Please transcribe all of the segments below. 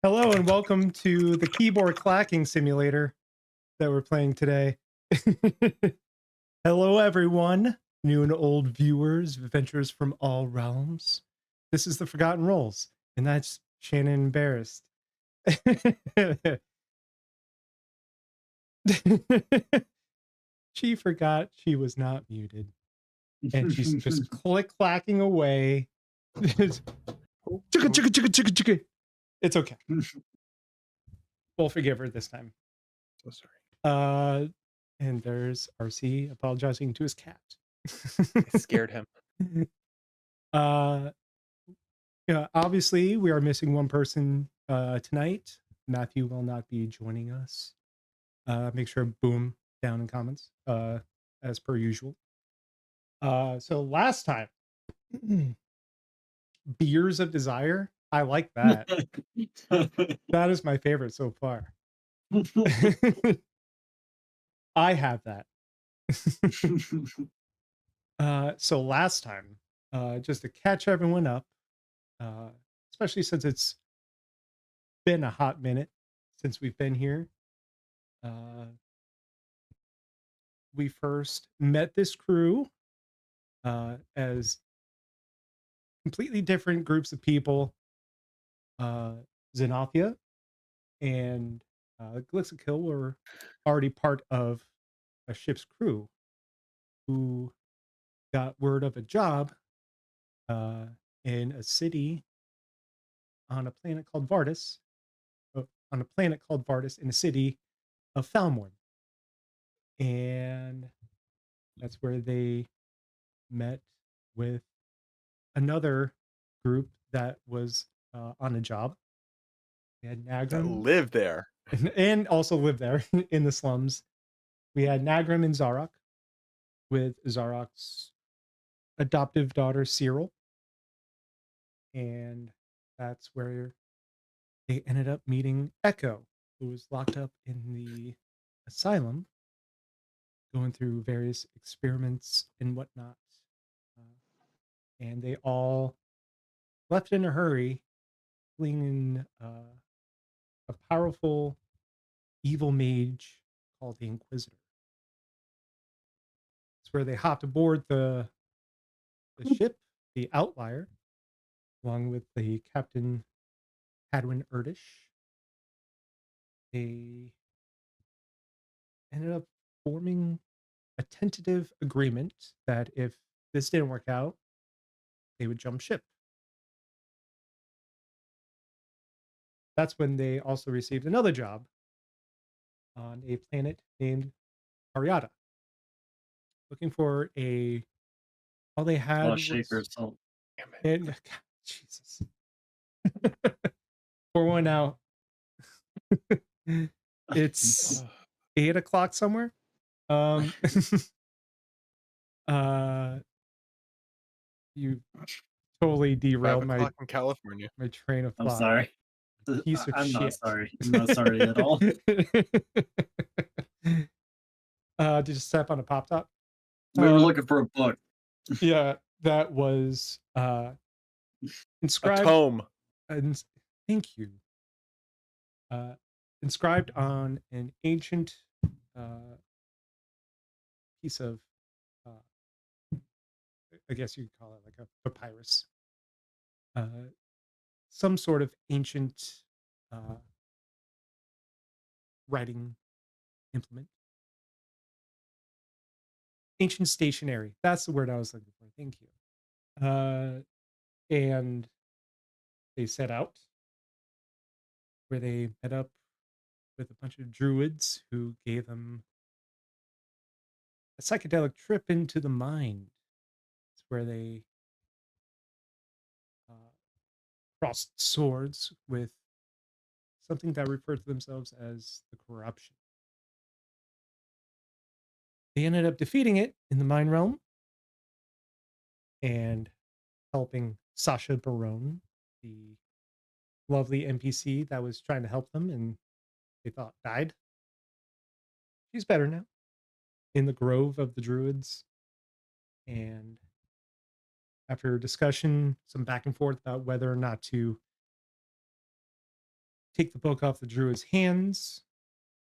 Hello and welcome to the keyboard clacking simulator that we're playing today. Hello, everyone, new and old viewers, adventurers from all realms. This is the Forgotten Rolls, and that's Shannon embarrassed. She forgot she was not muted, and she's just click-clacking away. Chicka, chicka, chicka, chicka, chicka. It's okay. We'll forgive her this time. So sorry. And there's RC apologizing to his cat. I scared him. Yeah, obviously we are missing one person tonight. Matthew will not be joining us. Make sure boom down in comments as per usual. So last time, Beers of Desire. I like that. That is my favorite so far. I have that. So last time, just to catch everyone up, especially since it's been a hot minute since we've been here. We first met this crew as completely different groups of people. Xenophia and Glixikill were already part of a ship's crew who got word of a job in a city on a planet called Vardis, in a city of Falmorn. And that's where they met with another group that was on a job. We had That Nagrim live there. and also lived there in the slums. We had Nagrim and Zarok with Zarok's adoptive daughter Cyril. And that's where they ended up meeting Echo, who was locked up in the asylum, going through various experiments and whatnot. And they all left in a hurry, fleeing a powerful evil mage called the Inquisitor. It's where they hopped aboard the ship, the Outlier, along with the Captain Hadwin Erdish. They ended up forming a tentative agreement that if this didn't work out, they would jump ship. That's when they also received another job on a planet named Ariata, looking for all they had was Shaker's salt. and Jesus. Pour one out. It's 8:00 somewhere. You totally derailed 5 my o'clock in California. train of I'm thought. sorry. Piece of I'm shit. not sorry. I'm not sorry at all. Did you step on a pop top? We were looking for a book. Yeah, that was A inscribed. tome. And thank you. Inscribed on an ancient piece of, I guess you'd call it like a papyrus. Some sort of ancient writing implement. Ancient stationery. That's the word I was looking for. Thank you. And they set out where they met up with a bunch of druids who gave them a psychedelic trip into the mind. It's where they crossed swords with something that referred to themselves as the corruption. They ended up defeating it in the mind realm and helping Sasha Barone, the lovely NPC that was trying to help them and they thought died. She's better now in the grove of the druids. And after discussion, some back and forth about whether or not to take the book off the druid's hands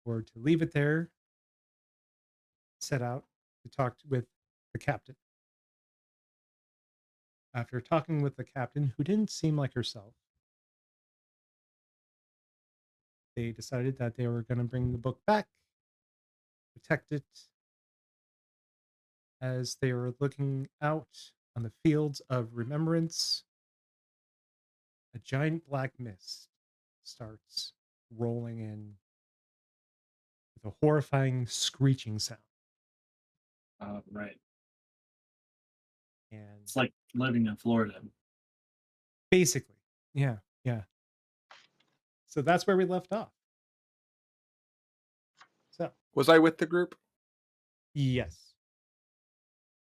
or to leave it there, set out to talk with the captain. After talking with the captain, who didn't seem like herself, they decided that they were going to bring the book back, protect it. As they were looking out on the fields of remembrance, a giant black mist starts rolling in with a horrifying screeching sound. Right. And It's like living in Florida. basically, yeah. So that's where we left off. So, Was I with the group? yes.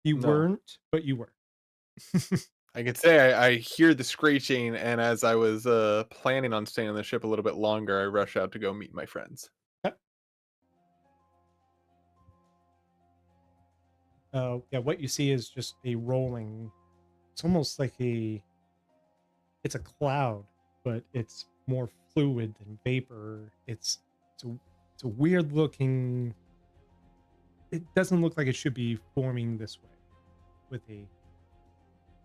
You No. weren't, but you were. I could say I hear the screeching, and as I was planning on staying on the ship a little bit longer, I rush out to go meet my friends. Yeah, what you see is just a rolling. It's almost like it's a cloud, but it's more fluid than vapor. It's a weird looking. It doesn't look like it should be forming this way, with a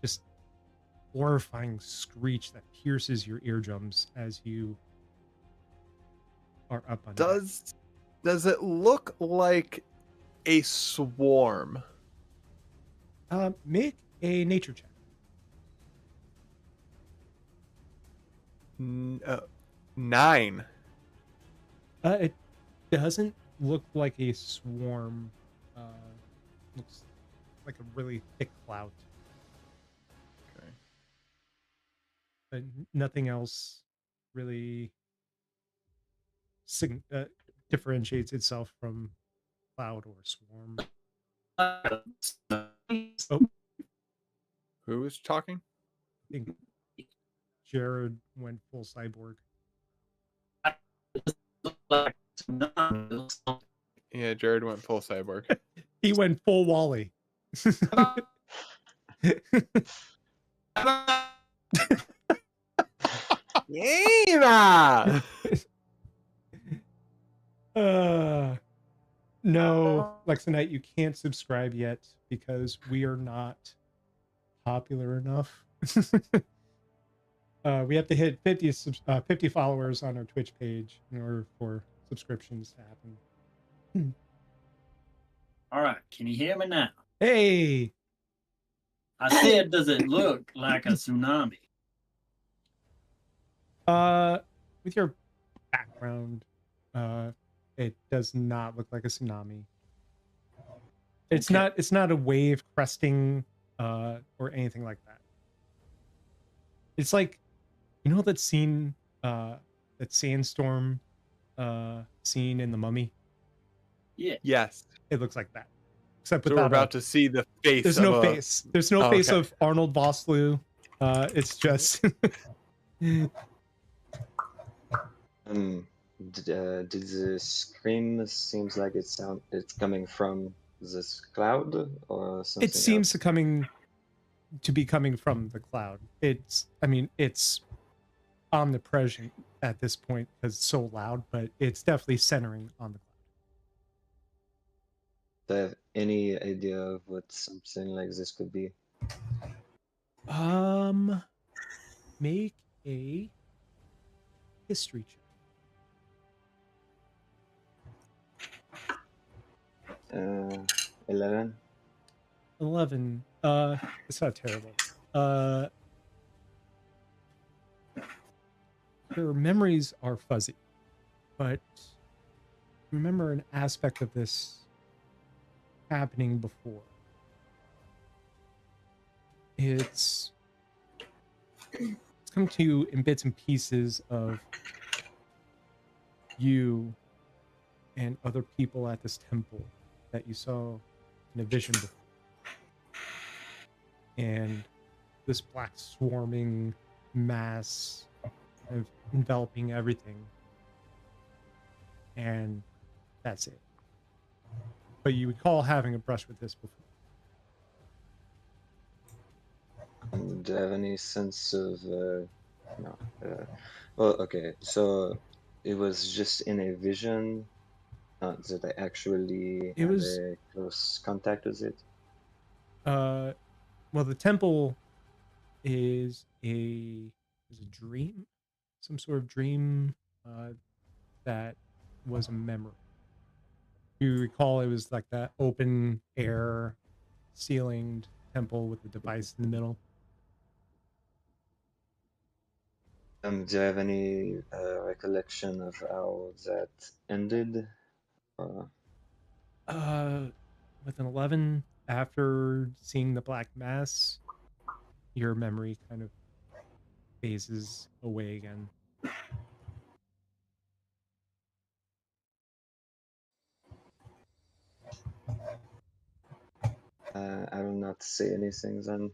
just horrifying screech that pierces your eardrums as you are up on deck. Does it look like a swarm? Make a nature check. 9. It doesn't look like a swarm. Looks like a really thick cloud, Okay. but nothing else really differentiates itself from cloud or swarm. Oh, Who was talking? I think Jared went full cyborg. Yeah, Jared went full cyborg. He went full Wally. Yeah. No, Lexonite, you can't subscribe yet because we are not popular enough. We have to hit 50 followers on our Twitch page in order for subscriptions to happen. All right, can you hear me now? Hey, I said, does it look like a tsunami? with your background, it does not look like a tsunami. It's Okay. not a wave cresting or anything like that. It's like, you know that scene, that sandstorm scene in The Mummy? Yeah. Yes. It looks like that. Except So we're without about to see the face. there's of no a... face. There's no Oh, face okay. of Arnold Vosloo. It's just Did the scream seems like it's coming from this cloud or something it seems else? to be coming from the cloud. It's omnipresent at this point because it's so loud, but it's definitely centering on the Do I have any idea of what something like this could be? cloud. Make a history check. 11. 11. It's not terrible. Your memories are fuzzy, but remember an aspect of this happening before. It's come to you in bits and pieces of you and other people at this temple that you saw in a vision before. And this black swarming mass of enveloping everything. And that's it. But you recall having a brush with this before. Do you have any sense of No. Well, okay. So it was just in a vision, not that I actually It had was a close contact with it. well, the temple is a dream, some sort of dream that was a memory. You recall it was like that open air ceilinged temple with the device in the middle. Do you have any recollection of how that ended? Uh, With an 11, after seeing the Black Mass, your memory kind of phases away again. I will not say anything then.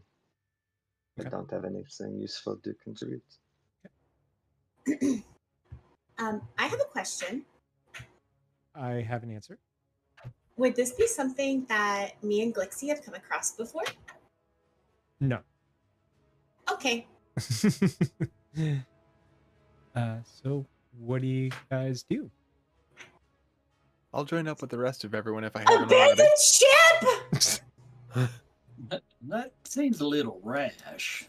I Okay. don't have anything useful to contribute. I have a question. I have an answer. Would this be something that me and Glixie have come across before? No. Okay. So what do you guys do? I'll join up with the rest of everyone if I haven't already. Abandoned ship! That seems a little rash.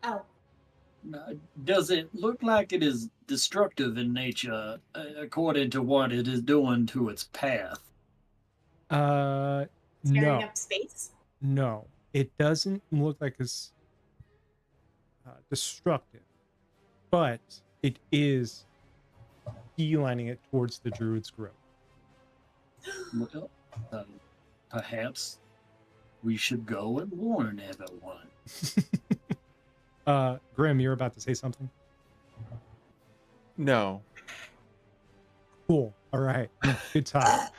Oh, Does it look like it is destructive in nature, according to what it is doing to its path? tearing No, up space? no. It doesn't look like it's destructive, but it is beelining it towards the druid's grove. Well, perhaps we should go and warn everyone. Grim, you're about to say something? No. Cool. All right. Good talk.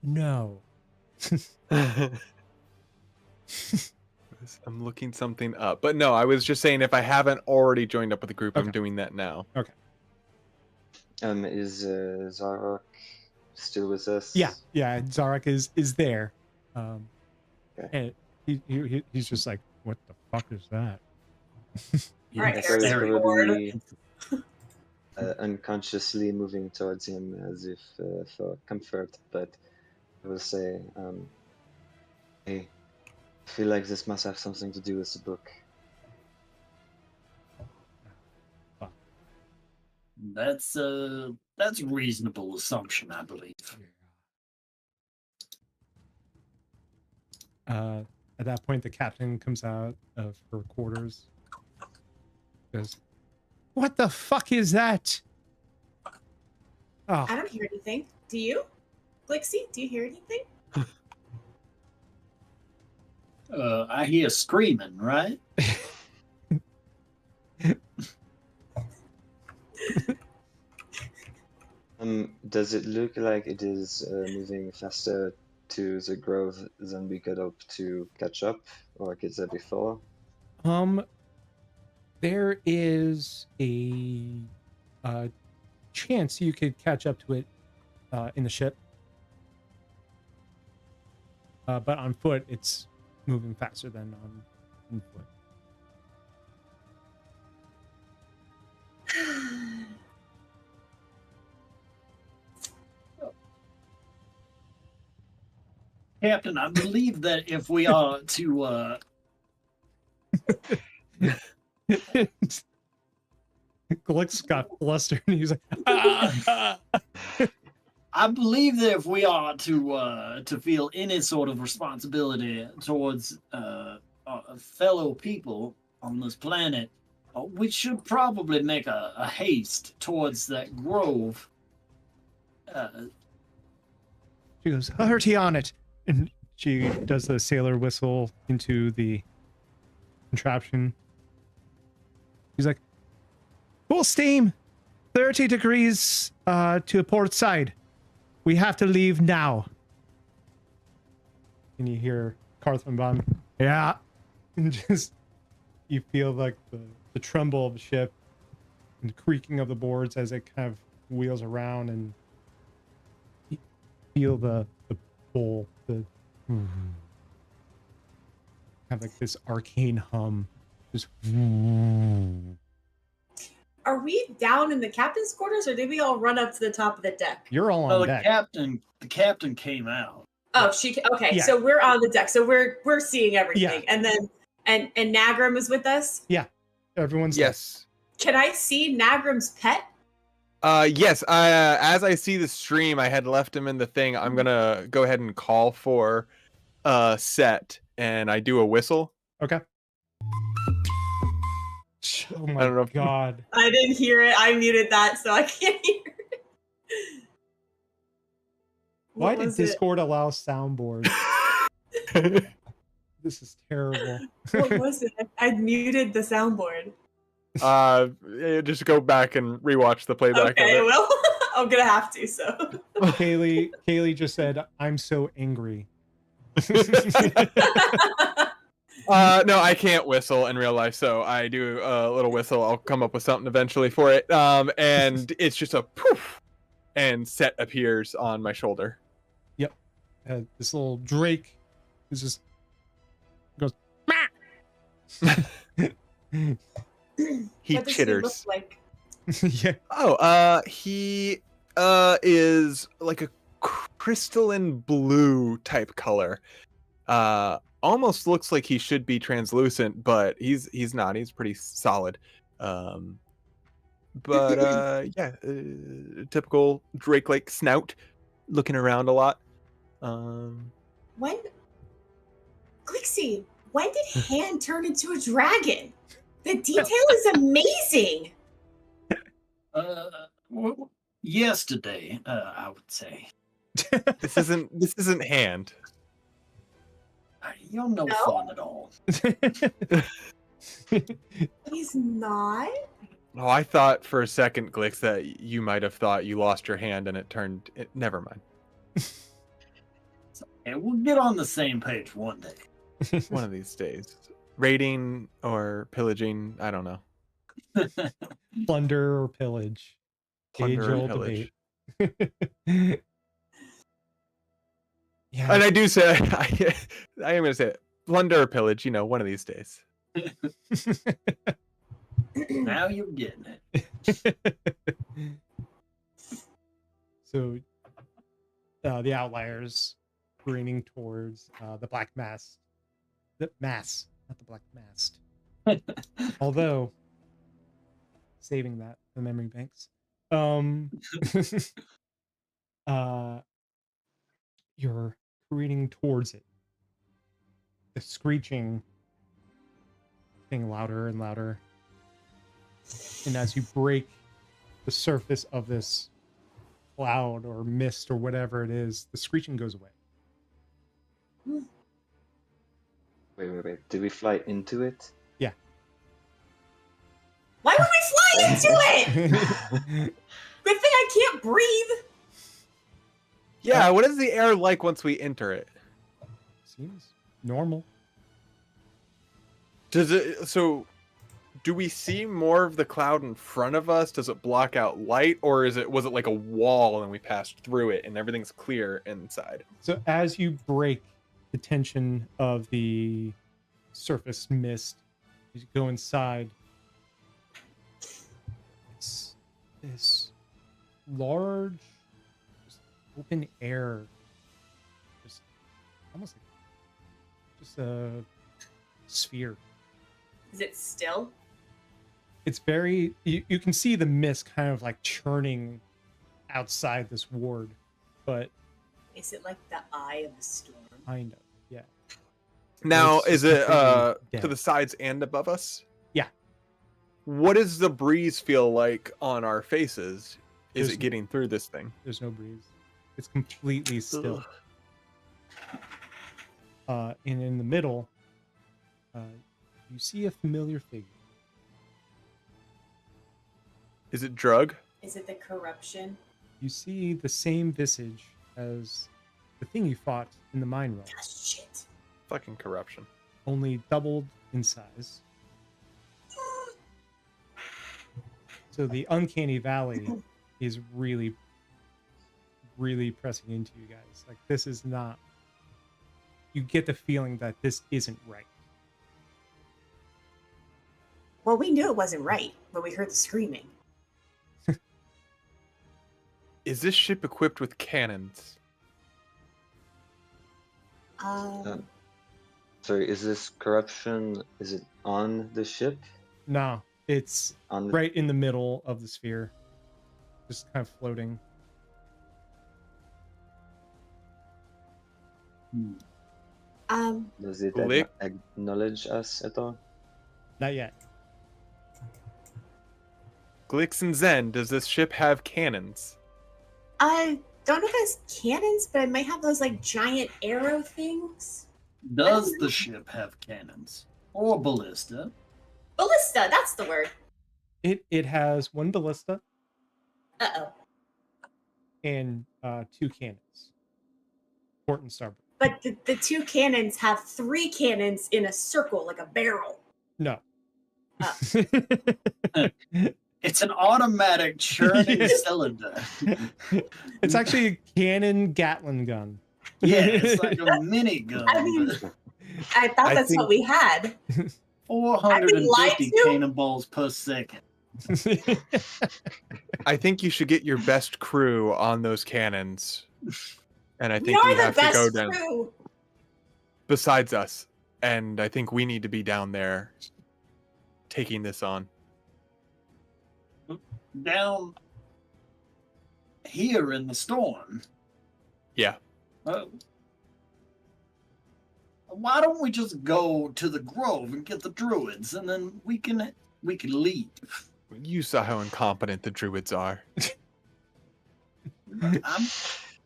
No. I'm looking something up. But no, I was just saying if I haven't already joined up with the group, Okay. I'm doing that now. Okay. Is Zarok still with us? Yeah. Zarek is there. Okay. And he's just like, what the fuck is that? All right, Yes, Echo is there it probably is. unconsciously moving towards him as if for comfort, but I will say, hey, I feel like this must have something to do with the book. That's a reasonable assumption, I believe. At that point, the captain comes out of her quarters. Goes, what the fuck is that? Oh, I don't hear anything. Do you? Glixie, do you hear anything? I hear screaming, right? Does it look like it is moving faster to the grove than we could hope to catch up, or is that before? there is a chance you could catch up to it in the ship. But on foot, it's moving faster than on foot. Captain, I believe that if we are to Glick's got flustered and he's like, ah! I believe that if we are to feel any sort of responsibility towards fellow people on this planet, we should probably make a haste towards that grove. She goes, "Hurty on it," and she does the sailor whistle into the contraption. She's like, "Full steam, 30 degrees to port side. We have to leave now." And you hear Carthenbaum, "Yeah," and just you feel like the tremble of the ship and the creaking of the boards as it kind of wheels around, and you feel the pull, Kind of like this arcane hum. Just Are we down in the captain's quarters, or did we all run up to the top of the deck? you're all Well, on deck. the captain came out. Oh, okay. Yeah. So we're on the deck. So we're seeing everything, Yeah. and then and Nagram is with us. Everyone's Yes. Can I see Nagram's pet? Yes. As I see the stream, I had left him in the thing. I'm gonna go ahead and call for Set, and I do a whistle. Okay. Oh I my don't know if- god. I didn't hear it. I muted that, so I can't hear it. Why What did was it? Discord allow soundboard? This is terrible. What was it? I muted the soundboard. Just go back and rewatch the playback Okay, of it. well, I'm gonna have to. So Kaylee just said, "I'm so angry." No, I can't whistle in real life, so I do a little whistle. I'll come up with something eventually for it. And it's just a poof, and Set appears on my shoulder. This little Drake is just goes. He what does chitters. he look like? Yeah. Oh, he is like a crystalline blue type color. Almost looks like he should be translucent, but he's not. He's pretty solid. But yeah, typical Drake like snout, looking around a lot. When Glixie, when did Han turn into a dragon? The detail is amazing. Yesterday, I would say. This isn't Hand. You're no No? fun at all. He's not. Oh, I thought for a second, Glix, that you might have thought you lost your hand and it turned. Never mind. And we'll get on the same page one day. One of these days. Raiding or pillaging, I don't know. Plunder or pillage. Plunder or Age-old pillage. debate. Yeah. And I do say, I am going to say it. Plunder or pillage, one of these days. Now you're getting it. So the Outliers careening towards the Black Mast. The Mass, not the Black Mast. Although, saving that for the memory banks. You're careening towards it. The screeching getting louder and louder. And as you break the surface of this cloud or mist or whatever it is, the screeching goes away. Wait. Did we fly into it? Why would we fly into it? Good thing I can't breathe. Yeah, what is the air like once we enter it? Seems normal. So do we see more of the cloud in front of us? Does it block out light, or was it like a wall and we passed through it and everything's clear inside? So as you break the tension of the surface mist, you go inside. It's this large, just open air, just almost like just a sphere. Is it still? It's very you can see the mist kind of like churning outside this ward, but Is it like the eye of the storm? kind of, yeah. Now, It's is it completely to dead. the sides and above us? Yeah. What does the breeze feel like on our faces? Is There's- it getting through this thing? There's no breeze. It's completely still. And in the middle, you see a familiar figure. Is it drug? Is it the corruption? You see the same visage as the thing you fought in the mine realm, Ah, shit. Fucking corruption. only doubled in size. So the uncanny valley is really, really pressing into you guys. Like, this is not. You get the feeling that this isn't right. Well, we knew it wasn't right when we heard the screaming. Is this ship equipped with cannons? Sorry, is this corruption? Is it on the ship? No, it's On the, right in the middle of the sphere, just kind of floating. Does it Lick. acknowledge us at all? Not yet. Glix and Zen, does this ship have cannons? I don't know if it has cannons, but it might have those like giant arrow things. Does the ship have cannons or ballista? Ballista, that's the word. It has one ballista Uh-oh. and 2 cannons, port and starboard. But the 2 cannons have 3 cannons in a circle, like a barrel. No. Oh. It's an automatic churning Yeah. cylinder. It's actually a cannon Gatling gun. Yeah, it's like a mini gun. I mean, I thought I that's think- what we had. 450 to? cannonballs per second. I think you should get your best crew on those cannons. And I We think are we the have to go best down crew. besides us. And I think we need to be down there taking this on. Down here in the storm. Yeah. Why don't we just go to the grove and get the druids, and then we can leave. You saw how incompetent the druids are. I'm,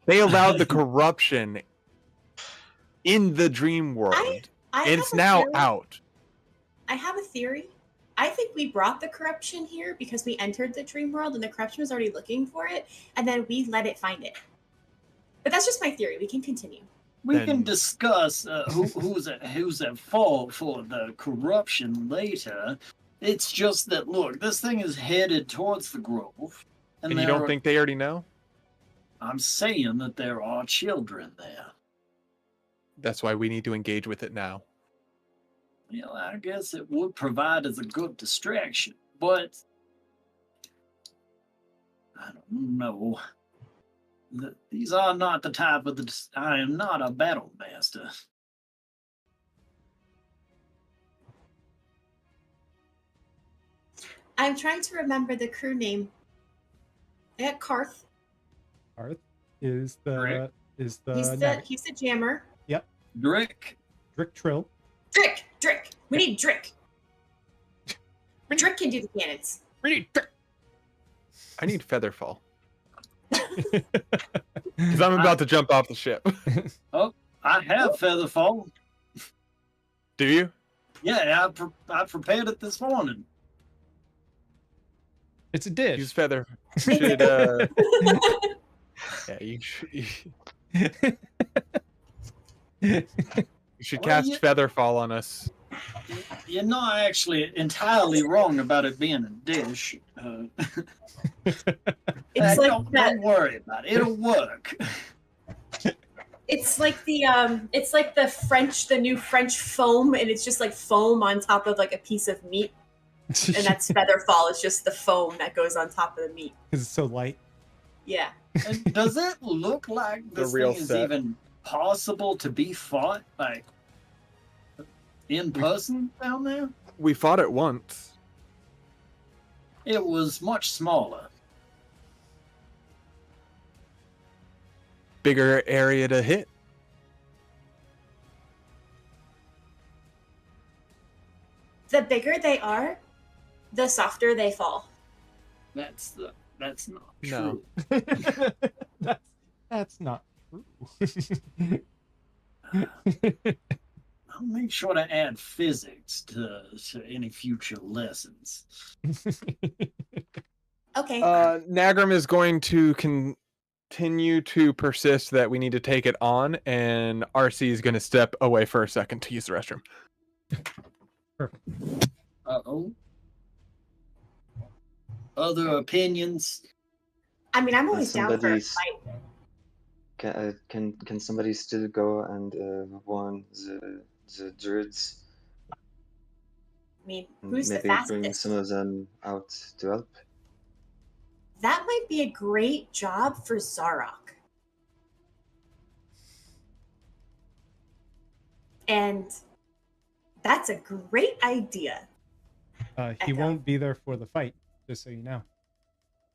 They allowed the corruption in the dream world. I It's have a now theory. out. I have a theory. I think we brought the corruption here because we entered the dream world and the corruption was already looking for it, and then we let it find it. But that's just my theory. We can continue. we Then- can discuss who's at fault for the corruption later. It's just that look, this thing is headed towards the grove, And you there don't are- think they already know? I'm saying that there are children there. That's why we need to engage with it now. Well, I guess it would provide as a good distraction, but I don't know. These are not the type of I am not a battle master. I'm trying to remember the crew name. I got Karth. Arth is the Correct. He's navi- he's the jammer. Drick, Drick Trill. Drick. We need Drick. Drick can do the cannons. We need Drick. I need Featherfall. Because I'm about to jump off the ship. I have Featherfall. Do you? Yeah, I prepared it this morning. It's a dish. Use Feather. Should, yeah, you should Well, cast you- Featherfall on us. You're not actually entirely wrong about it being a dish. It's like don't that. worry about it. It'll work. It's like the new French foam, and it's just like foam on top of like a piece of meat, and that's Featherfall. It's just the foam that goes on top of the meat. Because it's so light. Yeah. And does it look like The this real thing is set. even possible to be fought like in person down there? We fought it once. It was much smaller. Bigger area to hit. The bigger they are, the softer they fall. That's not No. true. That's not true. I'll make sure to add physics to any future lessons. Okay. Nagram is going to continue to persist that we need to take it on, and RC is going to step away for a second to use the restroom. Uh-oh. Other opinions? I mean, I'm always down for a somebody's- fight. Can somebody still go and warn the druids? mean, who's the Maybe bring fastest? some of them out to help. That might be a great job for Zarok. And that's a great idea. He Echo. won't be there for the fight, just so you know.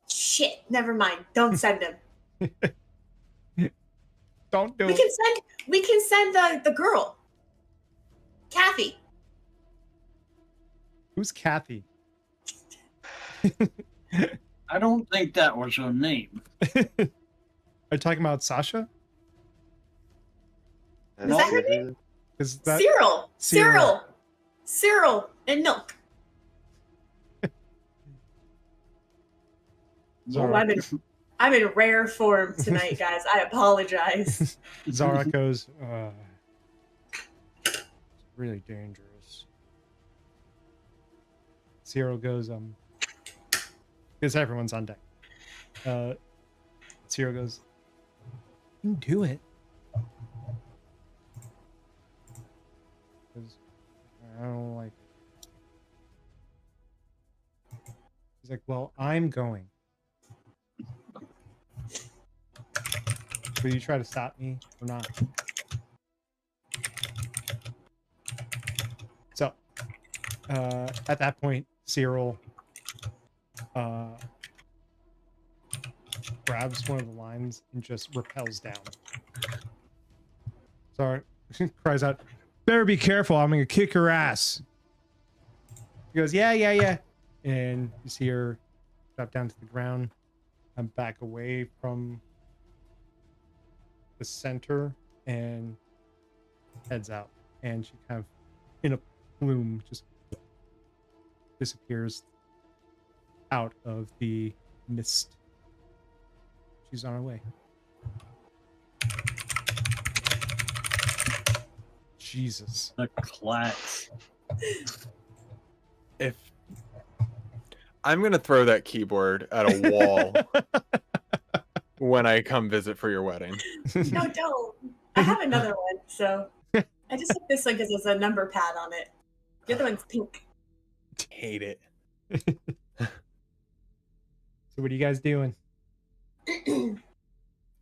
Shit, never mind. Don't send him. Don't do We it. can send the girl. Kathy. Who's Kathy? I don't think that was her name. Are you talking about Sasha? Is that her name? Is that Cyril and milk. Zarok? I'm in rare form tonight, guys. I apologize. Zarok goes, it's really dangerous. Cyril goes, because everyone's on deck. Cyril goes, you can do it. Because I don't like it. He's like, well, I'm going. Will you try to stop me or not? So, at that point, Cyril grabs one of the lines and just rappels down. Sorry, cries out, better be careful, I'm gonna kick her ass. He goes, yeah. And you see her drop down to the ground and back away from the center and heads out. And she kind of, in a plume, just disappears out of the mist. She's on her way. Jesus. The class. If I'm gonna throw that keyboard at a wall when I come visit for your wedding. No, don't. I have another one, so I just took this one because there's a number pad on it. The other one's pink. Hate it. So what are you guys doing?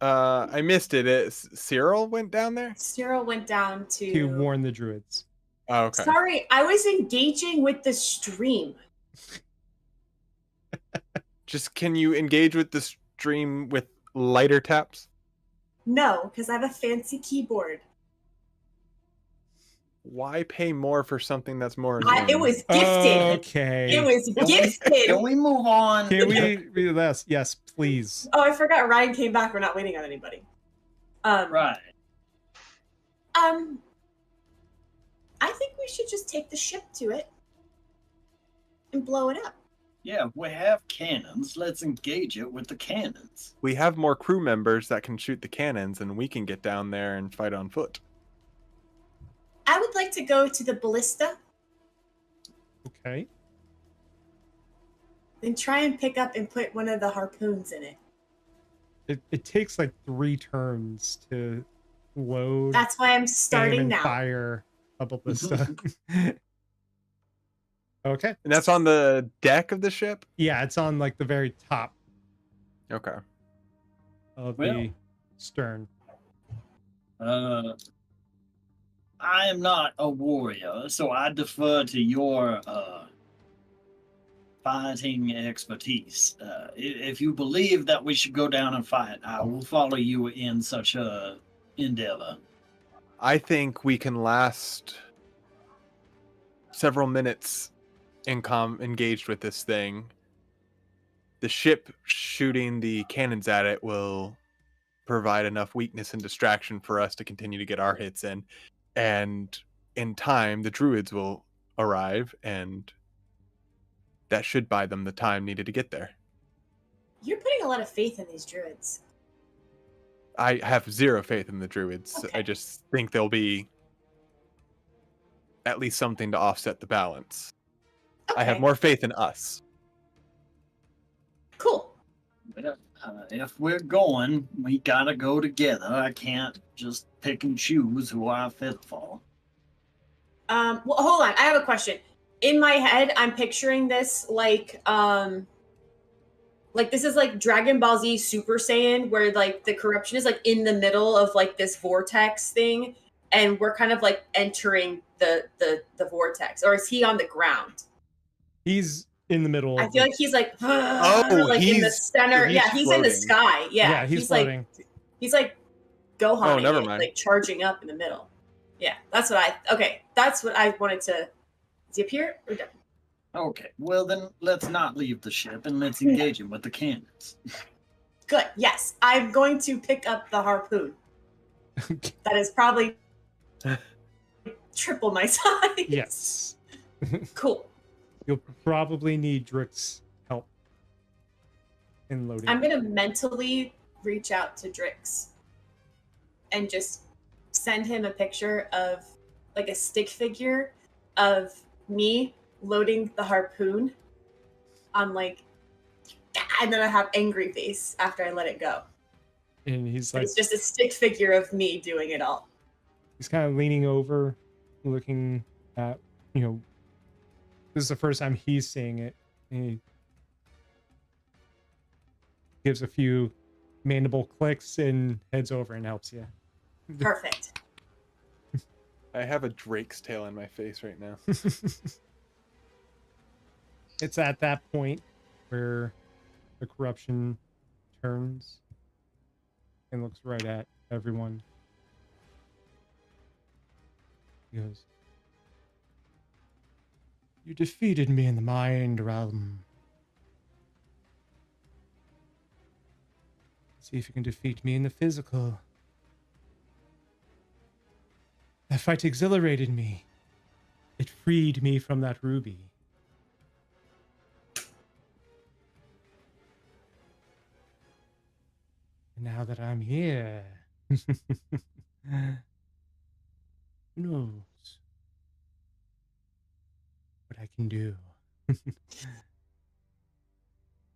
I missed it. Cyril went down there? Cyril went down To warn the druids. Oh, okay. Sorry, I was engaging with the stream. Just can you engage with the stream with lighter taps? No, because I have a fancy keyboard. Why pay more for something that's more It annoying? was gifted. Okay. It was gifted. Can we move on? Can we read this? Yes, please. Oh, I forgot Ryan came back. We're not waiting on anybody. Right. I think we should just take the ship to it and blow it up. Yeah, we have cannons. Let's engage it with the cannons. We have more crew members that can shoot the cannons, and we can get down there and fight on foot. I would like to go to the ballista Okay. and try and pick up and put one of the harpoons in it. It takes like 3 turns to load, That's why I'm aim, starting and now. fire a ballista. Okay. And that's on the deck of the ship? Yeah, it's on like the very top Okay. of Well. the stern. I am not a warrior, so I defer to your fighting expertise. If you believe that we should go down and fight, I will follow you in such a endeavor. I think we can last several minutes engaged with this thing. The ship shooting the cannons at it will provide enough weakness and distraction for us to continue to get our hits in. And in time, the druids will arrive, and that should buy them the time needed to get there. You're putting a lot of faith in these druids. I have zero faith in the druids. Okay. I just think there'll be at least something to offset the balance. I have Okay, more faith in us. cool. But, if we're going, we gotta go together. I can't just pick and choose who I fit for. Well, hold on. I have a question. in my head, I'm picturing this like this is like Dragon Ball Z Super Saiyan, where like the corruption is like in the middle of like this vortex thing, and we're kind of like entering the vortex. Or is he on the ground? He's in the middle I of feel it. like he's like Oh, like in the he's center. Yeah, he's in the floating. sky. Yeah, He's floating. like he's like Gohan. Oh, never mind. Like charging up in the middle. Yeah, that's what I wanted to. Is he up here or down? Okay, well then let's not leave the ship and let's engage him with the cannons. Good. Yes, I'm going to pick up the harpoon. That is probably triple my size. Yes. Cool. You'll probably need Drick's help in loading. I'm gonna mentally reach out to Drix and just send him a picture of like a stick figure of me loading the harpoon on like, and then I have angry face after I let it go. And he's But like, it's just a stick figure of me doing it all. he's kind of leaning over, looking at, you know, this is the first time he's seeing it. And he gives a few mandible clicks and heads over and helps you. Perfect. I have a Drake's tail in my face right now. It's at that point where the corruption turns and looks right at everyone. He goes, "You defeated me in the mind realm. See if you can defeat me in the physical. That fight exhilarated me. It freed me from that ruby. And now that I'm here, who knows what I can do?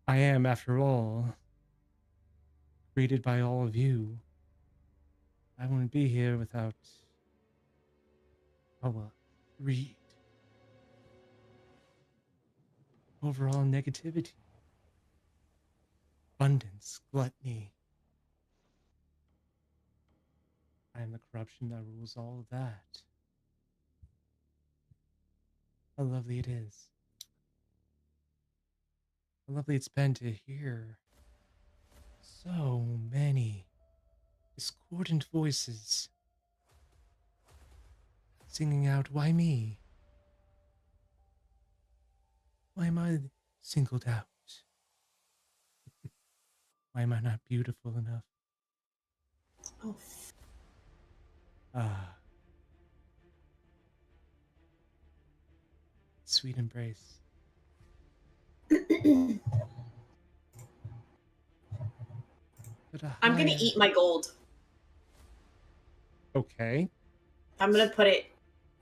I am, after all, created by all of you. I wouldn't be here without our greed, overall negativity, abundance, gluttony. I am the corruption that rules all of that. How lovely it is. How lovely it's been to hear so many discordant voices singing out, "Why me? Why am I singled out? Why am I not beautiful enough?" Oh, Ah. Sweet embrace. But I'm gonna eat my gold. Okay. I'm gonna put it.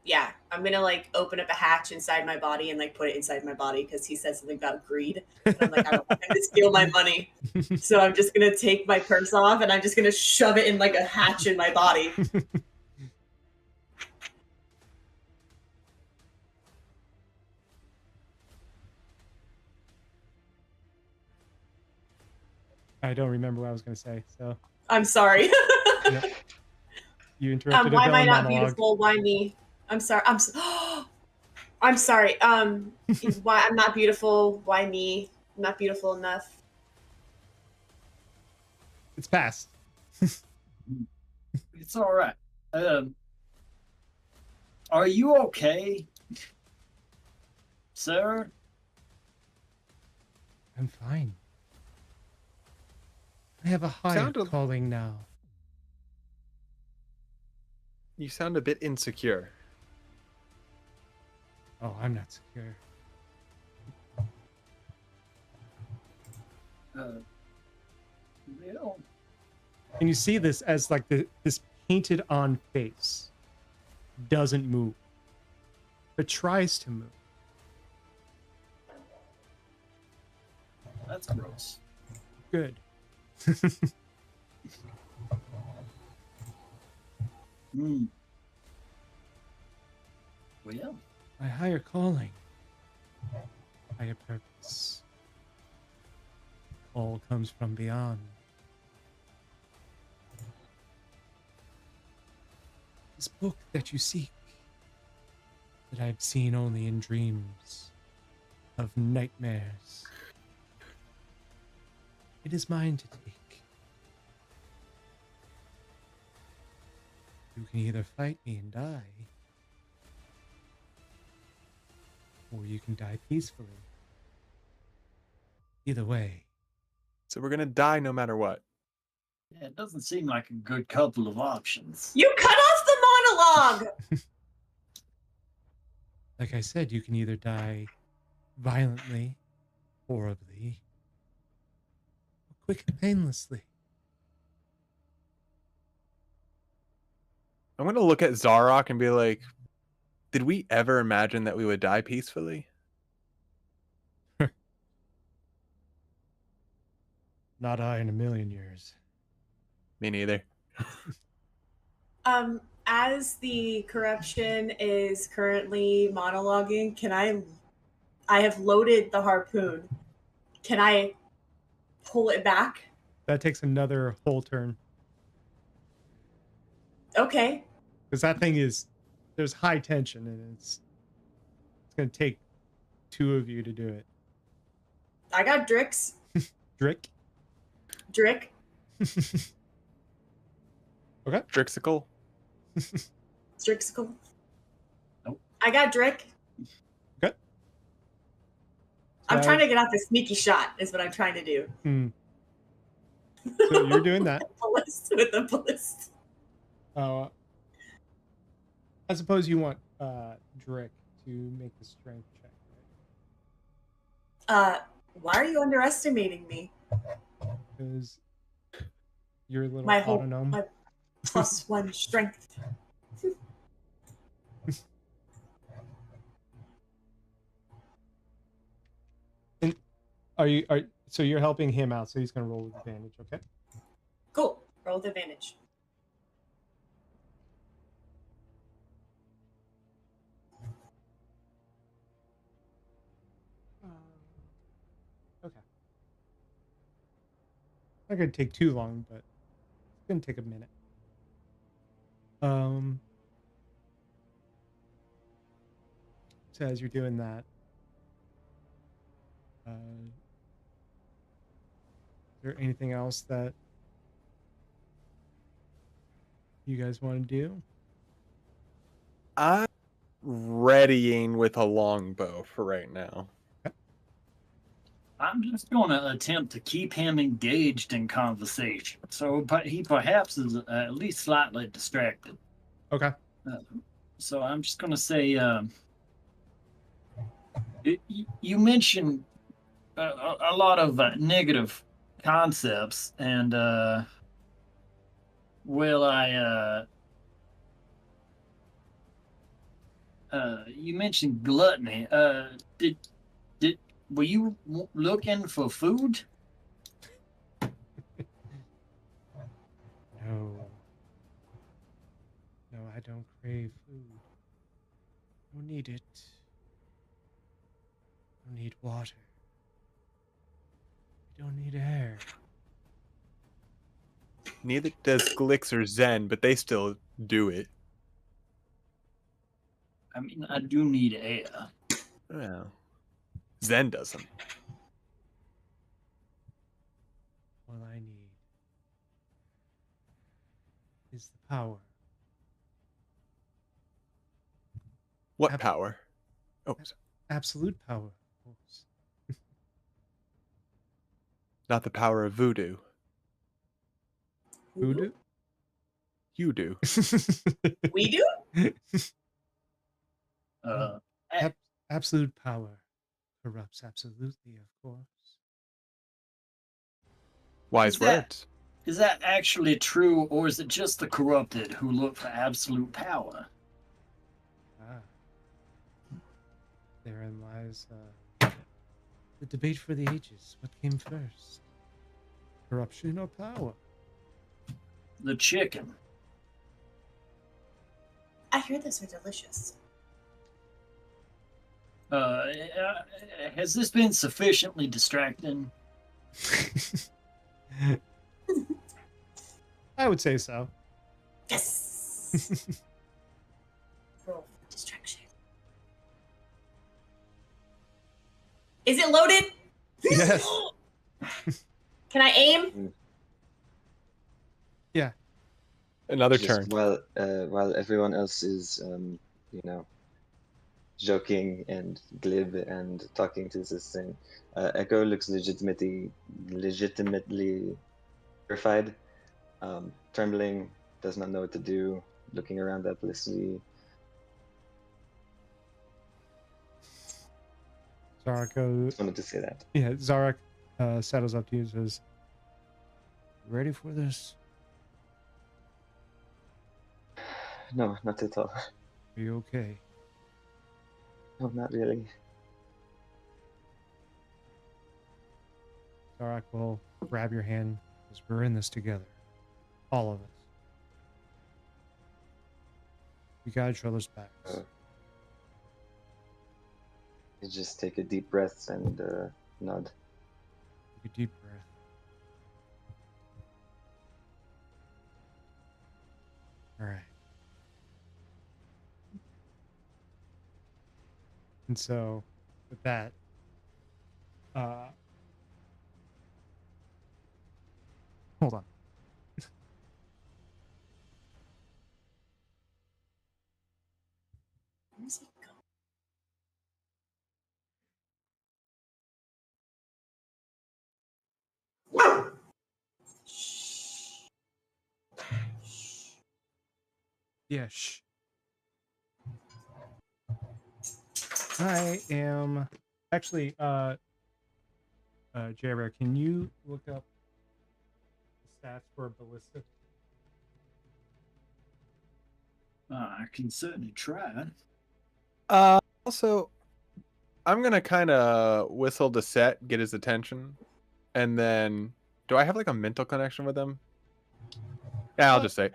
Yeah, I'm gonna like open up a hatch inside my body and like put it inside my body because he said something about greed. And I'm like, I don't want him to steal my money, so I'm just gonna take my purse off and I'm just gonna shove it in like a hatch in my body. I don't remember what I was going to say, so I'm sorry. yep. You interrupted a why am I villain not monologue. beautiful? Why me? I'm sorry. I'm sorry. Why I'm not beautiful? Why me? I'm not beautiful enough. It's past. It's all right. Are you okay, sir? I'm fine. I have a higher Sound a- calling now. You sound a bit insecure. Oh, I'm not secure. Well, And you see this as like this painted on face doesn't move, but tries to move. that's gross. Good. Hmm. Well, My higher calling. higher purpose. All comes from beyond. This book that you seek, that I've seen only in dreams of nightmares. It is mine to take. You can either fight me and die, or you can die peacefully. Either way. So we're gonna die no matter what. Yeah, it doesn't seem like a good couple of options. You cut off the monologue! Like I said, you can either die violently, horribly, or quick and painlessly. I'm gonna look at Zarok and be like, did we ever imagine that we would die peacefully? Not I in a million years. Me neither. As the corruption is currently monologuing, I have loaded the harpoon. Can I pull it back? That takes another whole turn. Okay. Because that thing is, there's high tension and it's going to take two of you to do it. I got Drix. Drick? Drick. Okay. Drixical. Drixical. Nope. I got Drick. Okay. I'm trying to get out this sneaky shot, is what I'm trying to do. So you're doing that. With the ballist. I suppose you want Drick to make the strength check, right? Why are you underestimating me? Because you're a little My autonomous. +1 strength. And so you're helping him out, so he's gonna roll with advantage, okay? Cool. Roll with advantage. Okay. Not gonna take too long, but it's gonna take a minute. So as you're doing that, is there anything else that you guys want to do? I'm readying with a longbow for right now. I'm just going to attempt to keep him engaged in conversation, so he perhaps is at least slightly distracted. Okay. So I'm just going to say, you mentioned a lot of negative concepts, and you mentioned gluttony. Were you looking for food? No, I don't crave food. I don't need it. I don't need water. I don't need air. Neither does Glix or Zen, but they still do it. I mean, I do need air. Well, Zen doesn't. All I need is the power. What power? Oh, Absolute power, of course. not the power of voodoo. Voodoo? You do. We do? Absolute power corrupts absolutely, of course. Wise words. Is that actually true, or is it just the corrupted who look for absolute power? Therein lies the debate for the ages. What came first? Corruption or power? The chicken. I hear those are delicious. Has this been sufficiently distracting? I would say so. Yes. Roll for distraction. Is it loaded? Yes. Can I aim? Yeah. Another Just turn. while everyone else is, joking and glib and talking to this thing, Echo looks legitimately terrified, trembling, does not know what to do, looking around helplessly. Zarak goes, Just wanted to say that. yeah, Zarak settles up to you and says, ready for this? No, not at all. Are you okay? No, not really. Zarak will grab your hand because we're in this together. All of us. We got each other's backs. You just take a deep breath and nod. Take a deep breath. All right. And so, with that, hold on. Where's he going? Yeah, shh. I am actually J-Rare, can you look up the stats for ballista? I can certainly try. Also, I'm gonna kind of whistle to Set, get his attention, and then do I have like a mental connection with him? Yeah, I'll just say.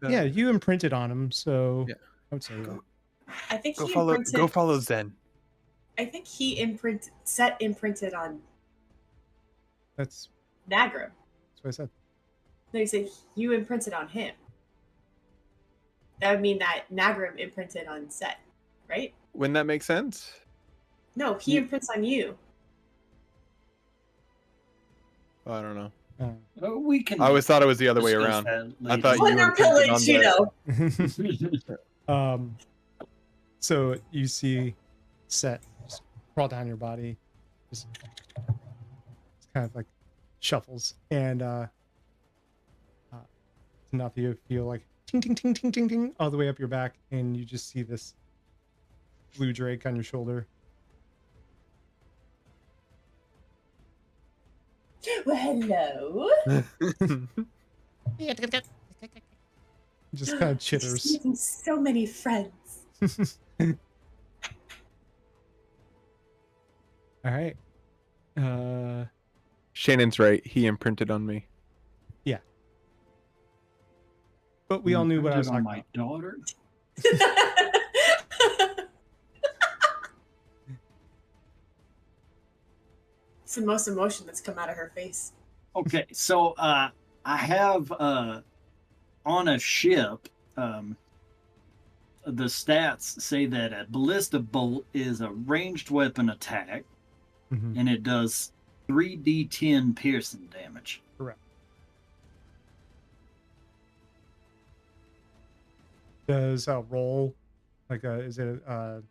Yeah, you imprinted on him, so Yeah. I would say yeah. I think Go he follow. imprinted. Go follow Zen. I think he imprinted on That's Nagram. what I said. No, you said you imprinted on him. That would mean that Nagram imprinted on Set, right? Wouldn't that make sense? No, he imprints on you. Oh, I don't know. We can. I always thought it was the other way discuss around. that I later. thought you Wonder imprinted on pillage, the. you know. So you see Set just crawl down your body, just kind of like shuffles, and enough you feel like ting ting ting ting ting ting all the way up your back, and you just see this blue drake on your shoulder. Well, hello. Just kind of chitters. Just making so many friends. All right. Shannon's right. He imprinted on me. Yeah. But we all knew what I was on talking my about. daughter. It's the most emotion that's come out of her face. Okay, so I have on a ship. The stats say that a ballista bolt is a ranged weapon attack, and it does 3d10 piercing damage. Correct. Does roll like is it a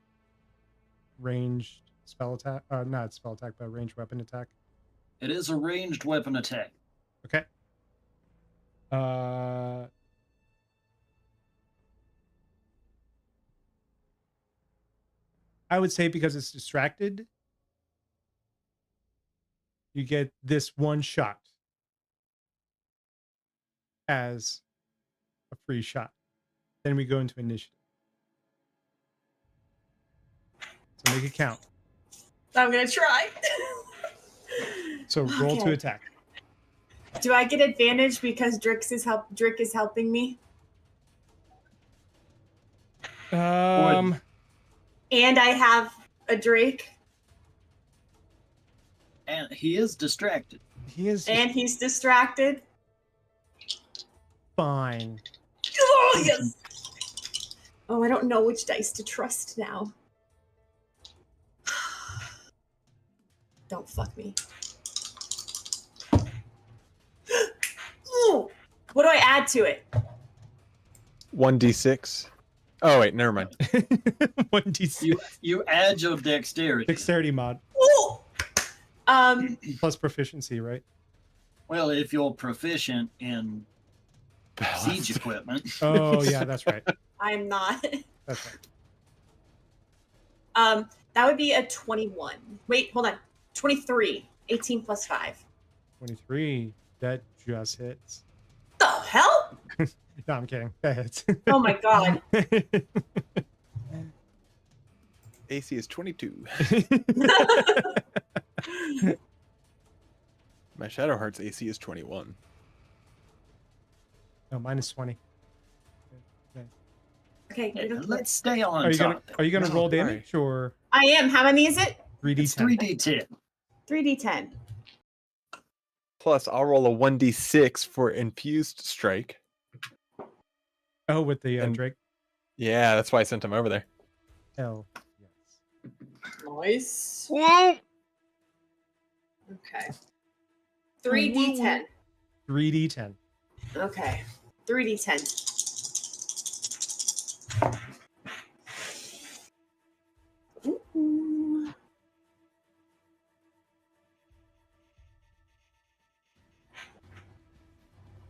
ranged spell attack? Not spell attack, but ranged weapon attack. It is a ranged weapon attack. Okay. I would say because it's distracted, you get this one shot as a free shot. Then we go into initiative. So make it count. I'm gonna try. So roll to Okay. attack. Do I get advantage because Drick is helping me? Um, And I have a Drake, And he is distracted. He is and he's distracted. fine. Oh, yes. Oh, I don't know which dice to trust now. Don't fuck me. Ooh, what do I add to it? 1d6. Oh wait, never mind. 1d6 You add your dexterity. dexterity mod Ooh. plus proficiency, right? Well, if you're proficient in siege equipment. Oh yeah, that's right. I'm not. That's right. That would be a 21. Wait, hold on. 23. 18 plus 5. 23. That just hits. The hell? No, I'm kidding. That hits. Oh my god. AC is 22. My Shadowheart's AC is 21. No, mine is 20. Okay, Yeah, we don't- let's stay on Are you gonna topic. roll No, sorry. damage or I am. How many is it? 3d10? It's 3d10. 3d10. Plus, I'll roll a 1d6 for infused strike. Oh, with the And- Drake. Yeah, that's why I sent him over there. Hell yes. Nice. Whoa! Okay. 3d10. 3d10. Okay. 3d10. Ooh.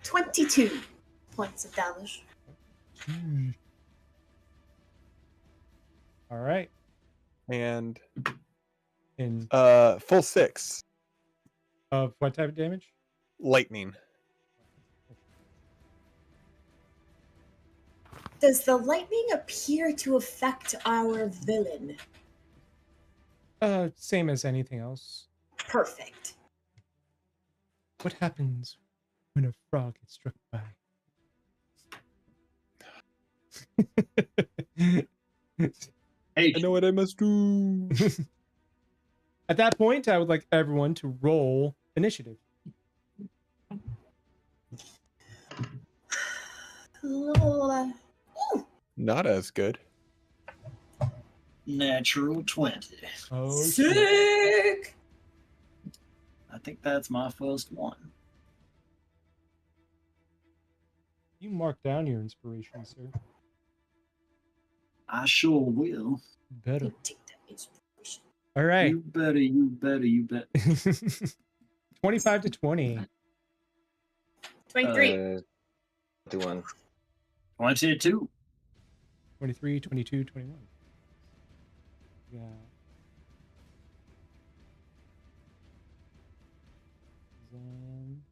$22 points of damage. All right. And In full 6 of what type of damage? lightning. Does the lightning appear to affect our villain? Same as anything else. Perfect. What happens when a frog gets struck by? Hey, I know what I must do. At that point, I would like everyone to roll initiative. Not as good. natural 20. Oh, shit. Sick. I think that's my first one. You mark down your inspiration, sir. I sure will. Better. Take that inspiration. All right. You better, you better, you better. 25 to 20. 23. 21. 22. 23, 22, 21. Yeah. Then...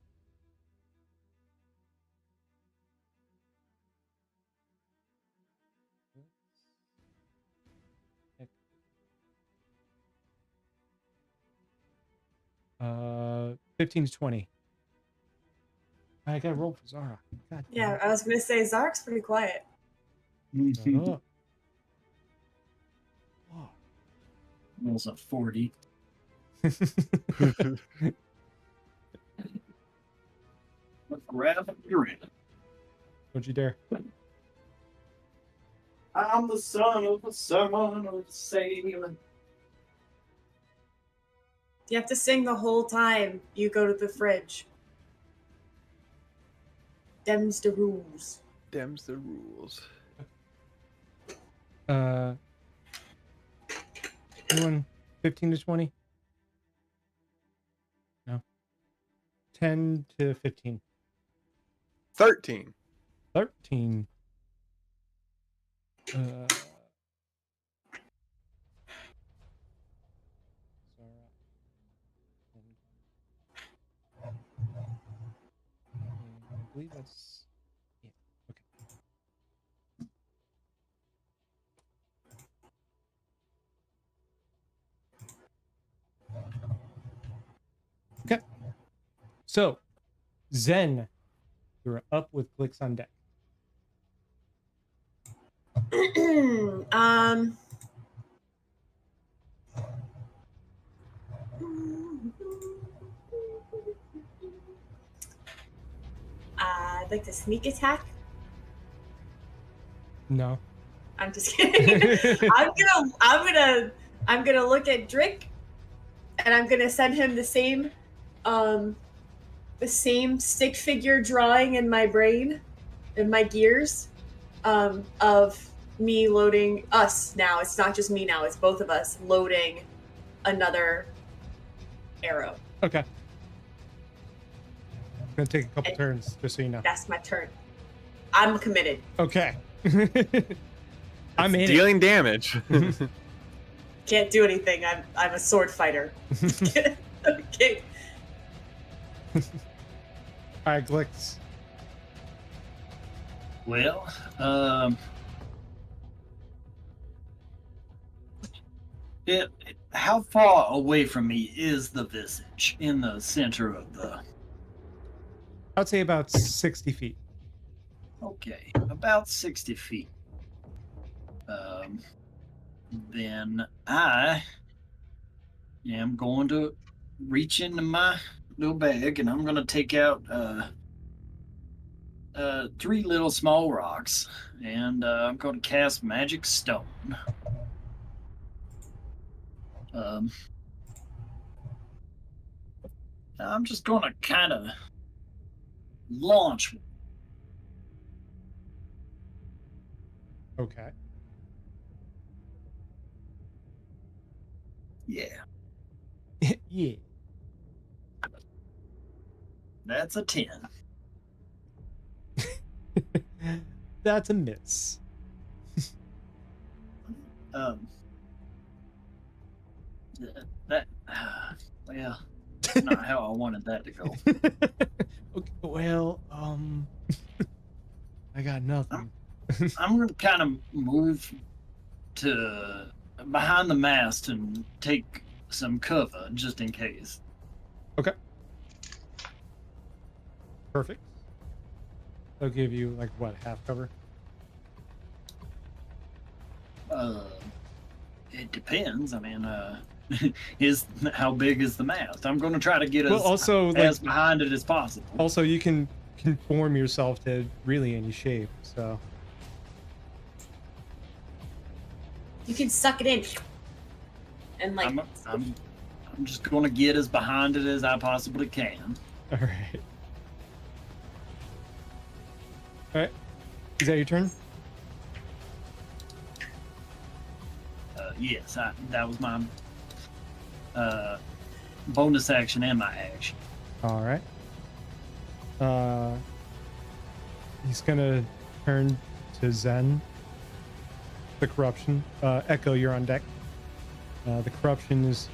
Uh, 15 to 20. I gotta roll for Zara. God Yeah, I was gonna say Zark's pretty quiet. damn it. Oh. Rolls a 40. Grab your end. Don't you dare. I'm the son of the son of Salem. You have to sing the whole time you go to the fridge. Them's the rules. Dems the rules. Anyone 15 to 20? No. 10 to 15. 13. 13. I believe that's yeah. Okay. Okay. So, Zen, you're up with Glix on deck. I'd like to sneak attack. No. I'm just kidding. I'm gonna look at Drick, and I'm gonna send him the same stick figure drawing in my brain, in my gears, of me loading us now. It's not just me now, it's both of us loading another arrow. Okay. Gonna take a couple turns, just so you know. That's my turn. I'm committed. Okay. I'm in it. Dealing damage. Can't do anything. I'm a sword fighter. Okay. All right, Glix. Well, how far away from me is the visage in the center of the? I'd say about 60 feet. Okay, about 60 feet. Then I am going to reach into my little bag and I'm going to take out 3 little small rocks and I'm going to cast Magic Stone. I'm just going to kind of launch. Okay. Yeah, Yeah. that's a 10. That's a miss. That well, not how I wanted that to go. Okay, well, I got nothing. I'm gonna kind of move to behind the mast and take some cover just in case. Okay. Perfect. They'll give you like what, half cover? It depends. I mean, how big is the mast? I'm gonna try to get Well, also as like behind it as possible. also you can conform yourself to really any shape. So You can suck it in. And like I'm just gonna get as behind it as I possibly can. all right. All right. Is that your turn? Yes, that was my bonus action and my action. All right. He's gonna turn to Zen. The corruption. Echo, you're on deck. The corruption is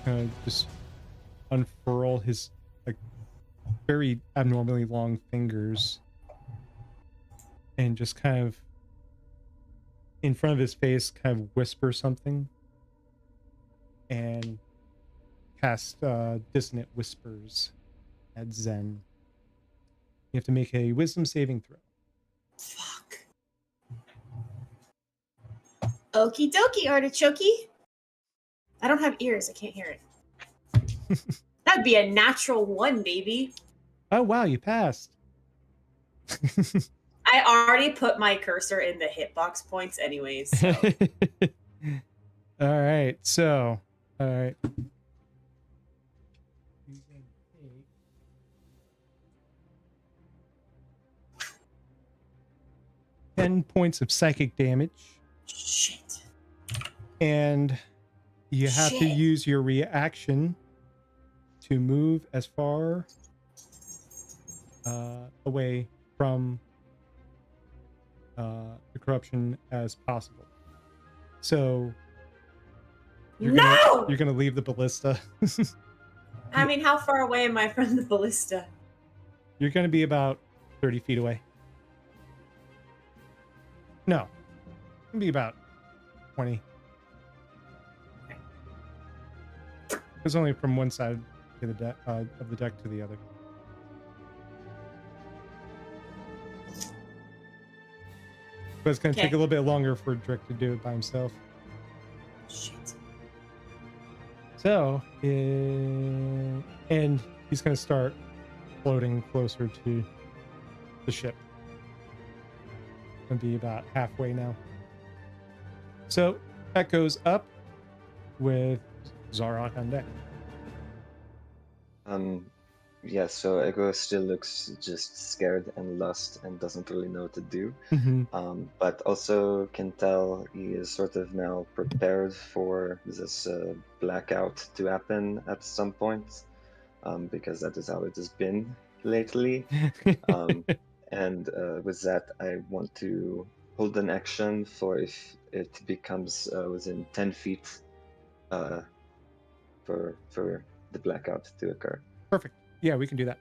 gonna just unfurl his like very abnormally long fingers and just kind of in front of his face kind of whisper something and cast dissonant whispers at Zen. You have to make a wisdom saving throw. fuck. Okie dokie, artichoke. I don't have ears. I can't hear it. That'd be a natural 1, baby. Oh wow, you passed. I already put my cursor in the hitbox points anyways. So. All right, so all right. 10 points of psychic damage. Shit. And you have to Shit. use your reaction to move as far away from the corruption as possible. So you're gonna leave the ballista. I mean, how far away am I from the ballista? You're gonna be about 30 feet away. No, it'll be about 20. It's only from one side to the deck of the deck to the other. But it's gonna take a little bit longer for Drick to do it by himself. Shit. So, and he's gonna start floating closer to the ship. Gonna be about halfway now. So that goes up with Zarok on deck. Yeah, so Ego still looks just scared and lost and doesn't really know what to do. But also can tell he is sort of now prepared for this blackout to happen at some point, because that is how it has been lately. And with that, I want to hold an action for if it becomes within 10 feet for the blackout to occur. Perfect. Yeah, we can do that.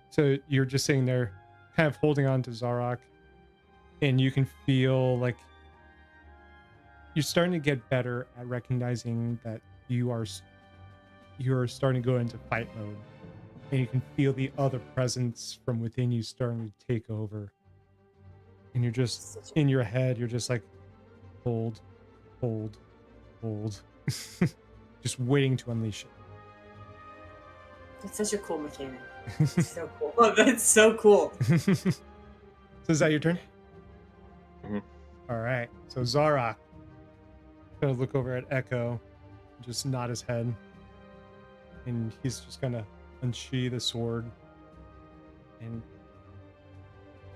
So you're just sitting there, kind of holding on to Zarok, and you can feel like you're starting to get better at recognizing that you're starting to go into fight mode, and you can feel the other presence from within you starting to take over. And you're just in your head, you're just like, hold, hold, hold, just waiting to unleash it. It's such a cool mechanic. It's so cool. Oh, that's so cool. So is that your turn? Mhm. All right. So Zarok gonna look over at Echo, just nod his head, and he's just gonna unsheath the sword, and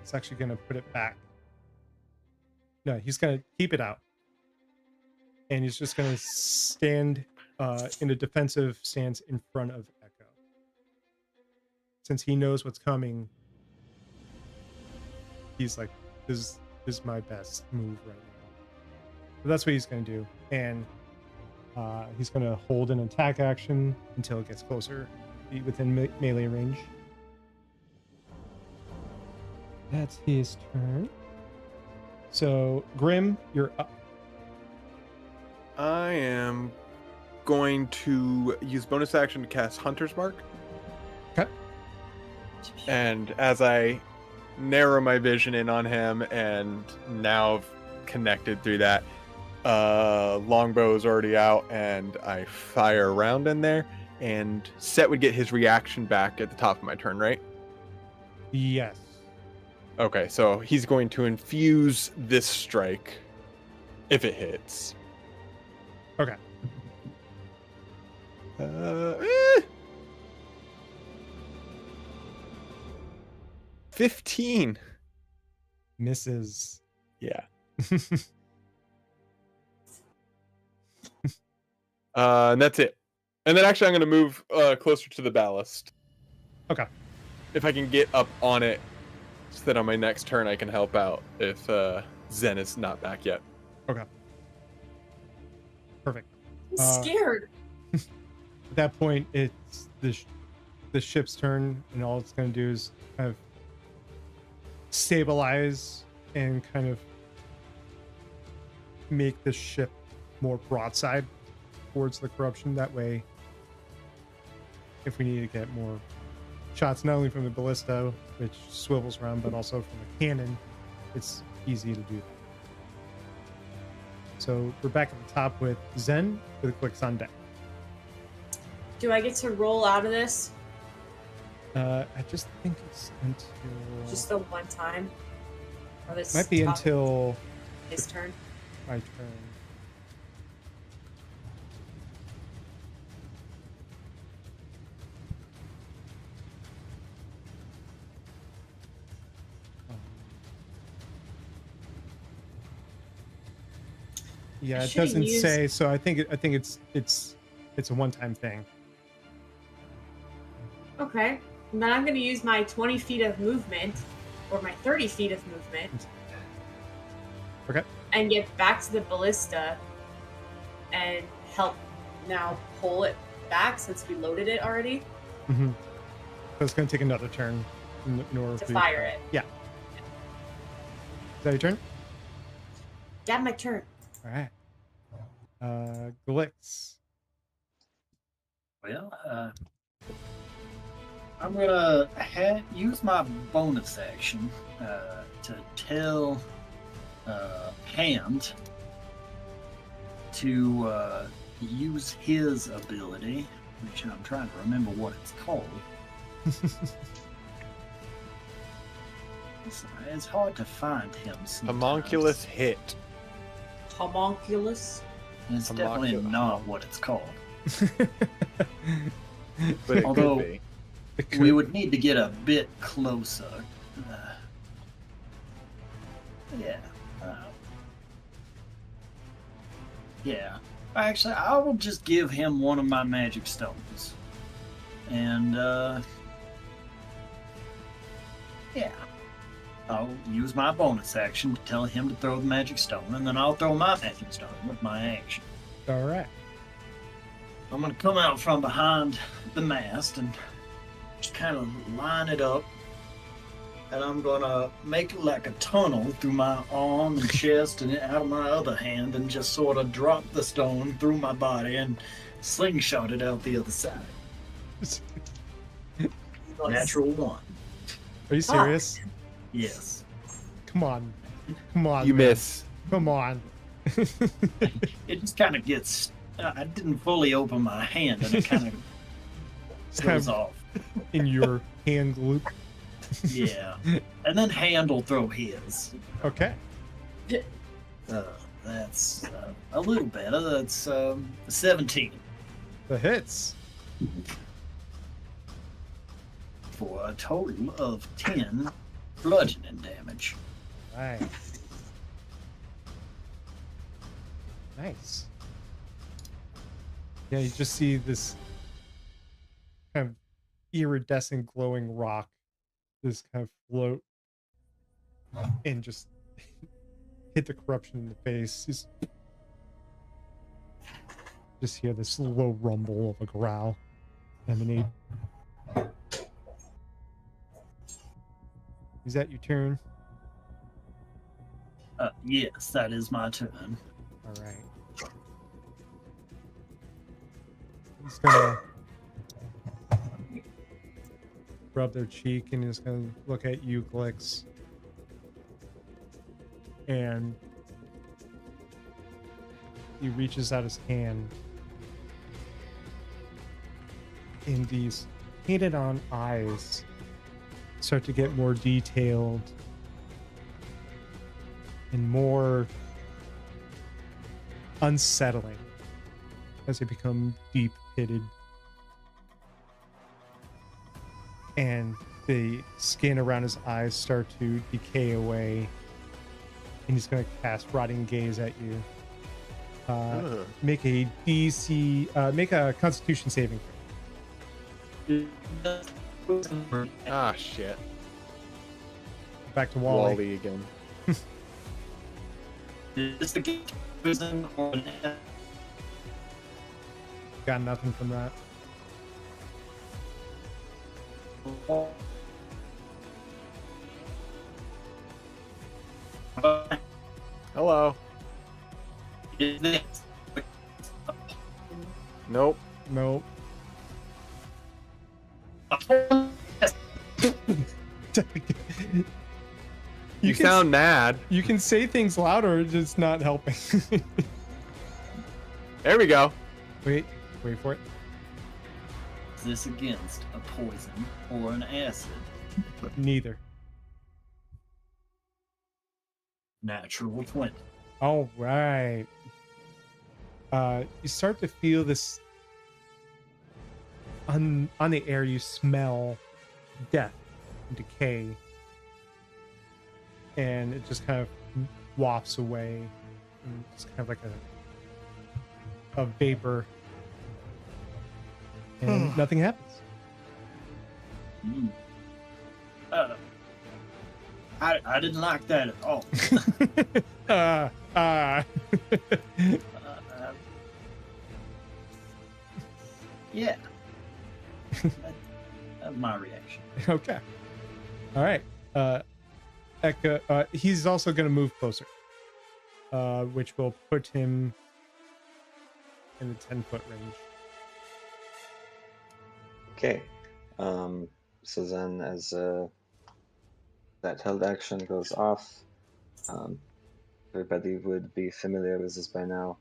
he's actually gonna put it back. No, he's gonna keep it out, and he's just gonna stand in a defensive stance in front of Echo. Since he knows what's coming, he's like, this is my best move right now. So that's what he's going to do. And he's going to hold an attack action until it gets closer, be within melee range. That's his turn. So, Grim, you're up. I am going to use bonus action to cast Hunter's Mark. Okay. And as I narrow my vision in on him and now connected through that, longbow is already out and I fire a round in there, and Set would get his reaction back at the top of my turn, right? Yes. Okay, so he's going to infuse this strike if it hits. Okay. 15. Misses. Yeah. And that's it. And then actually I'm going to move closer to the ballast. Okay. If I can get up on it so that on my next turn I can help out if Zen is not back yet. Okay. Perfect. I'm scared. At that point, it's the ship's turn, and all it's going to do is kind of stabilize and kind of make the ship more broadside towards the corruption. That way, if we need to get more shots, not only from the ballista, which swivels around, but also from the cannon, it's easy to do that. So we're back at the top with Zen with a clicks on deck. Do I get to roll out of this I just think it's until just the one time? Or this might be top until his turn? my turn. Yeah, it should've doesn't used- say. So I think it's a one-time thing. Okay. And then I'm going to use my 20 feet of movement, or my 30 feet of movement. Okay. And get back to the ballista and help now pull it back since we loaded it already Mm-hmm. So it's going to take another turn in order to for fire it. Yeah. Is that your turn? Yeah, my turn. All right. Glix. Well, I'm gonna use my bonus action to tell Hand to use his ability, which I'm trying to remember what it's called. It's hard to find him sometimes. Homunculus hit. Homunculus. It's definitely Homunculus. not what it's called. But it Although- could be. We would need to get a bit closer. Yeah. Yeah. Actually, I will just give him one of my magic stones. And, yeah. I'll use my bonus action to tell him to throw the magic stone, and then I'll throw my magic stone with my action. All right. I'm gonna come out from behind the mast and just kind of line it up. And I'm gonna make like a tunnel through my arm and chest and out of my other hand and just sort of drop the stone through my body and slingshot it out the other side. Natural one. Are you serious? Yes. Come on. Come on. You man. miss. Come on. It just kind of gets. I didn't fully open my hand and it kind of goes off. In your hand loop. Yeah. And then Hand will throw his. Okay. That's a little better. That's 17 The hits. for a total of 10 bludgeoning damage. Nice. Nice. Yeah, you just see this kind of iridescent glowing rock just kind of float and just hit the corruption in the face. Just hear this low rumble of a growl emanate. Is that your turn? Yes, that is my turn. All right. He's gonna rub their cheek and he's gonna look at you, Glix. And he reaches out his hand. And these painted on eyes start to get more detailed and more unsettling as they become deep pitted. And the skin around his eyes start to decay away. And he's going to cast Rotting Gaze at you. Make a DC, make a Constitution saving throw. Ah, shit. Back to Wally. Wally again. Is the prison or an Got nothing from that. Hello. Is this Nope. Nope. You sound mad. You can say things louder, it's just not helping. There we go. wait for it. Is this against a poison or an acid? Neither. Natural 20. All right. You start to feel this on the air. You smell death and decay, and it just kind of wafts away, and it's kind of like a vapor, and nothing happens. Mm. I didn't like that at all. Yeah. That's my reaction. Okay. All right. Eka, he's also going to move closer, which will put him in the 10-foot range. Okay. So then, as that held action goes off, everybody would be familiar with this by now.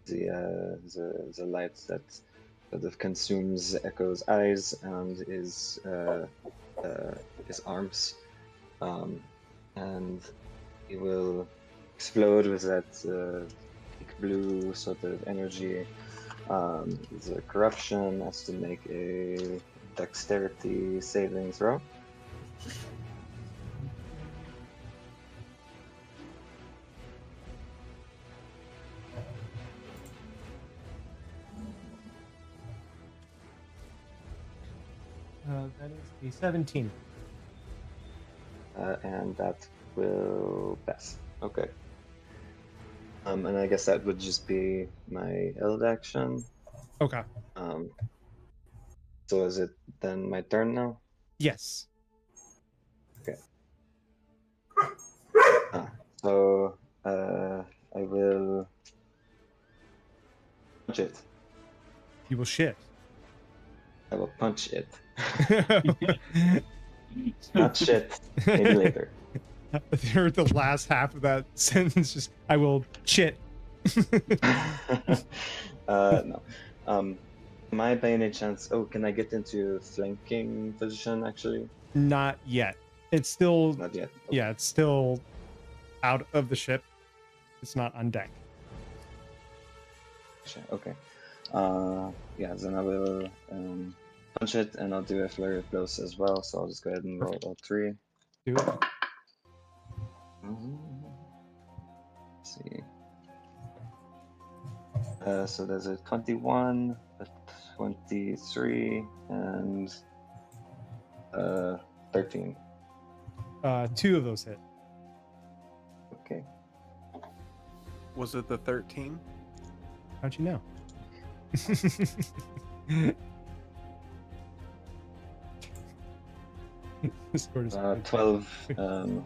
The light that sort of consumes Echo's eyes and his arms. and he will explode with that big blue sort of energy. The corruption has to make a dexterity saving throw. That is a 17. And that will pass. Okay. And I guess that would just be my held action. Okay. So is it then my turn now? Yes. Okay. So I will punch it. You will shit. I will punch it. Not shit. Maybe later. Heard the last half of that sentence. Just I will shit. No. Am I by any chance? Oh, can I get into flanking position actually? Not yet. It's still Not yet. yeah. It's still out of the ship. It's not on deck. Okay. Yeah, then I will punch it, and I'll do a flurry of blows as well. So I'll just go ahead and roll all three. Do it. Let's see. So there's a 21, a 23, and 13. 2 of those hit. Okay. Was it the 13? How'd you know? Discord is 12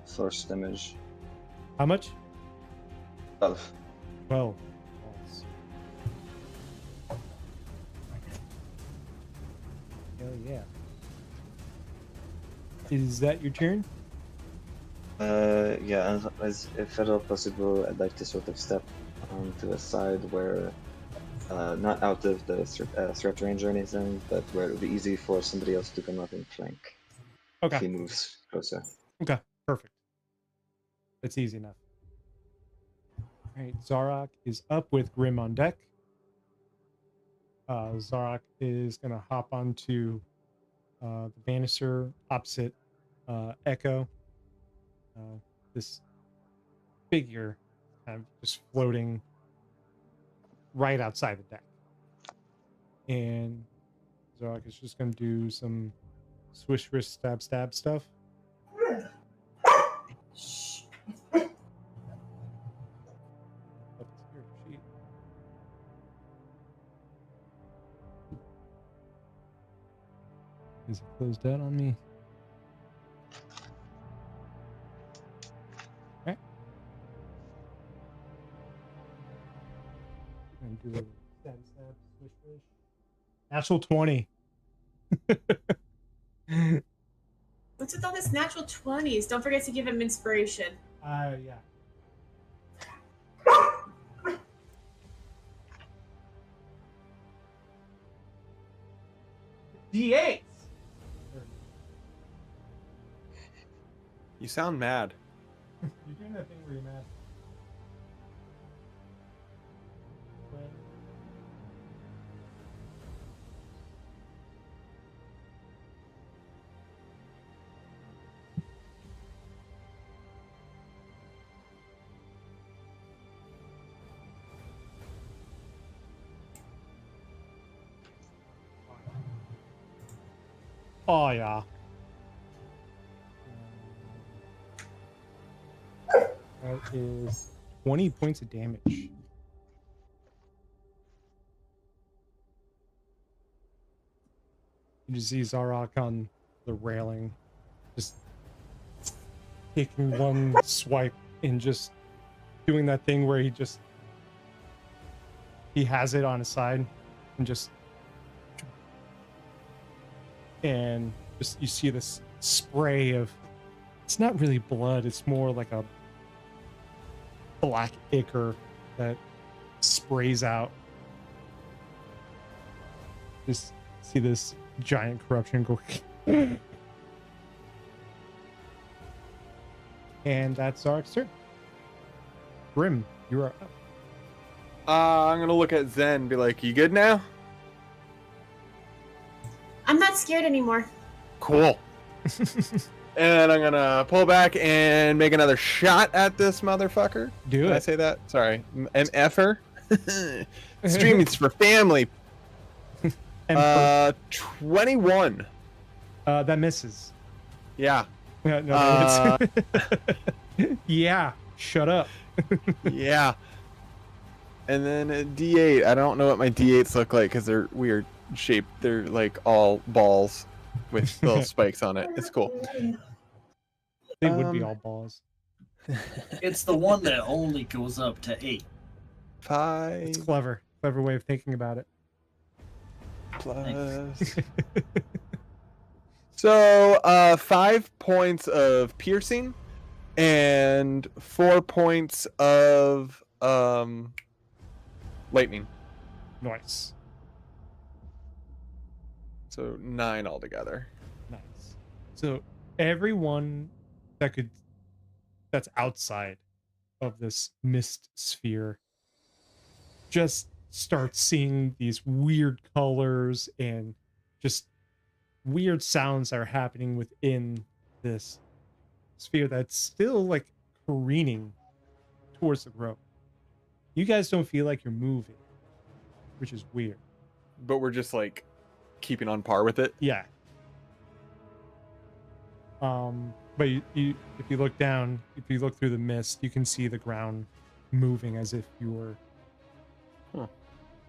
force damage. How much? 12. 12. Hell yeah. Is that your turn? Yeah, if at all possible, I'd like to sort of step to a side where, not out of the threat range or anything, but where it would be easy for somebody else to come up and flank. Okay. If he moves closer. Okay, perfect. That's easy enough. All right, Zarok is up with Grim on deck. Zarok is going to hop onto the banister opposite Echo. This figure kind of just floating right outside the deck. And Zarok is just going to do some swish, wrist, stab, stab stuff. Is it closed out on me? Okay. And do a stab, stab, swish, swish. Natural 20. What's with all this natural 20s? Don't forget to give him inspiration. Yeah. D8. You sound mad. You're doing that thing where you're mad. Oh yeah. That is 20 points of damage. You just see Zarok on the railing, just taking one swipe and just doing that thing where he has it on his side and just you see this spray of, it's not really blood, it's more like a black ichor that sprays out. Just see this giant corruption go And that's Zarek's turn. Grim, you are up. I'm gonna look at Zen and be like, "You good now?" I'm not scared anymore. Cool. And I'm gonna pull back and make another shot at this motherfucker. Do Did I it. say that? Sorry. MFer. Streaming's for family. And 21. that misses. Yeah. Yeah, no, yeah, shut up. Yeah. And then a D8. I don't know what my D8s look like because they're weird shaped. They're like all balls with little spikes on it. It's cool. They would be all balls. It's the one that only goes up to 8. 5 It's clever way of thinking about it. plus. So 5 points of piercing and 4 points of lightning. Nice. So 9 altogether. Nice. So everyone that's outside of this mist sphere just starts seeing these weird colors and just weird sounds that are happening within this sphere that's still like careening towards the grove. You guys don't feel like you're moving, which is weird. But we're just like keeping on par with it. Yeah. But you if you look down, if you look through the mist, you can see the ground moving as if you were. Huh.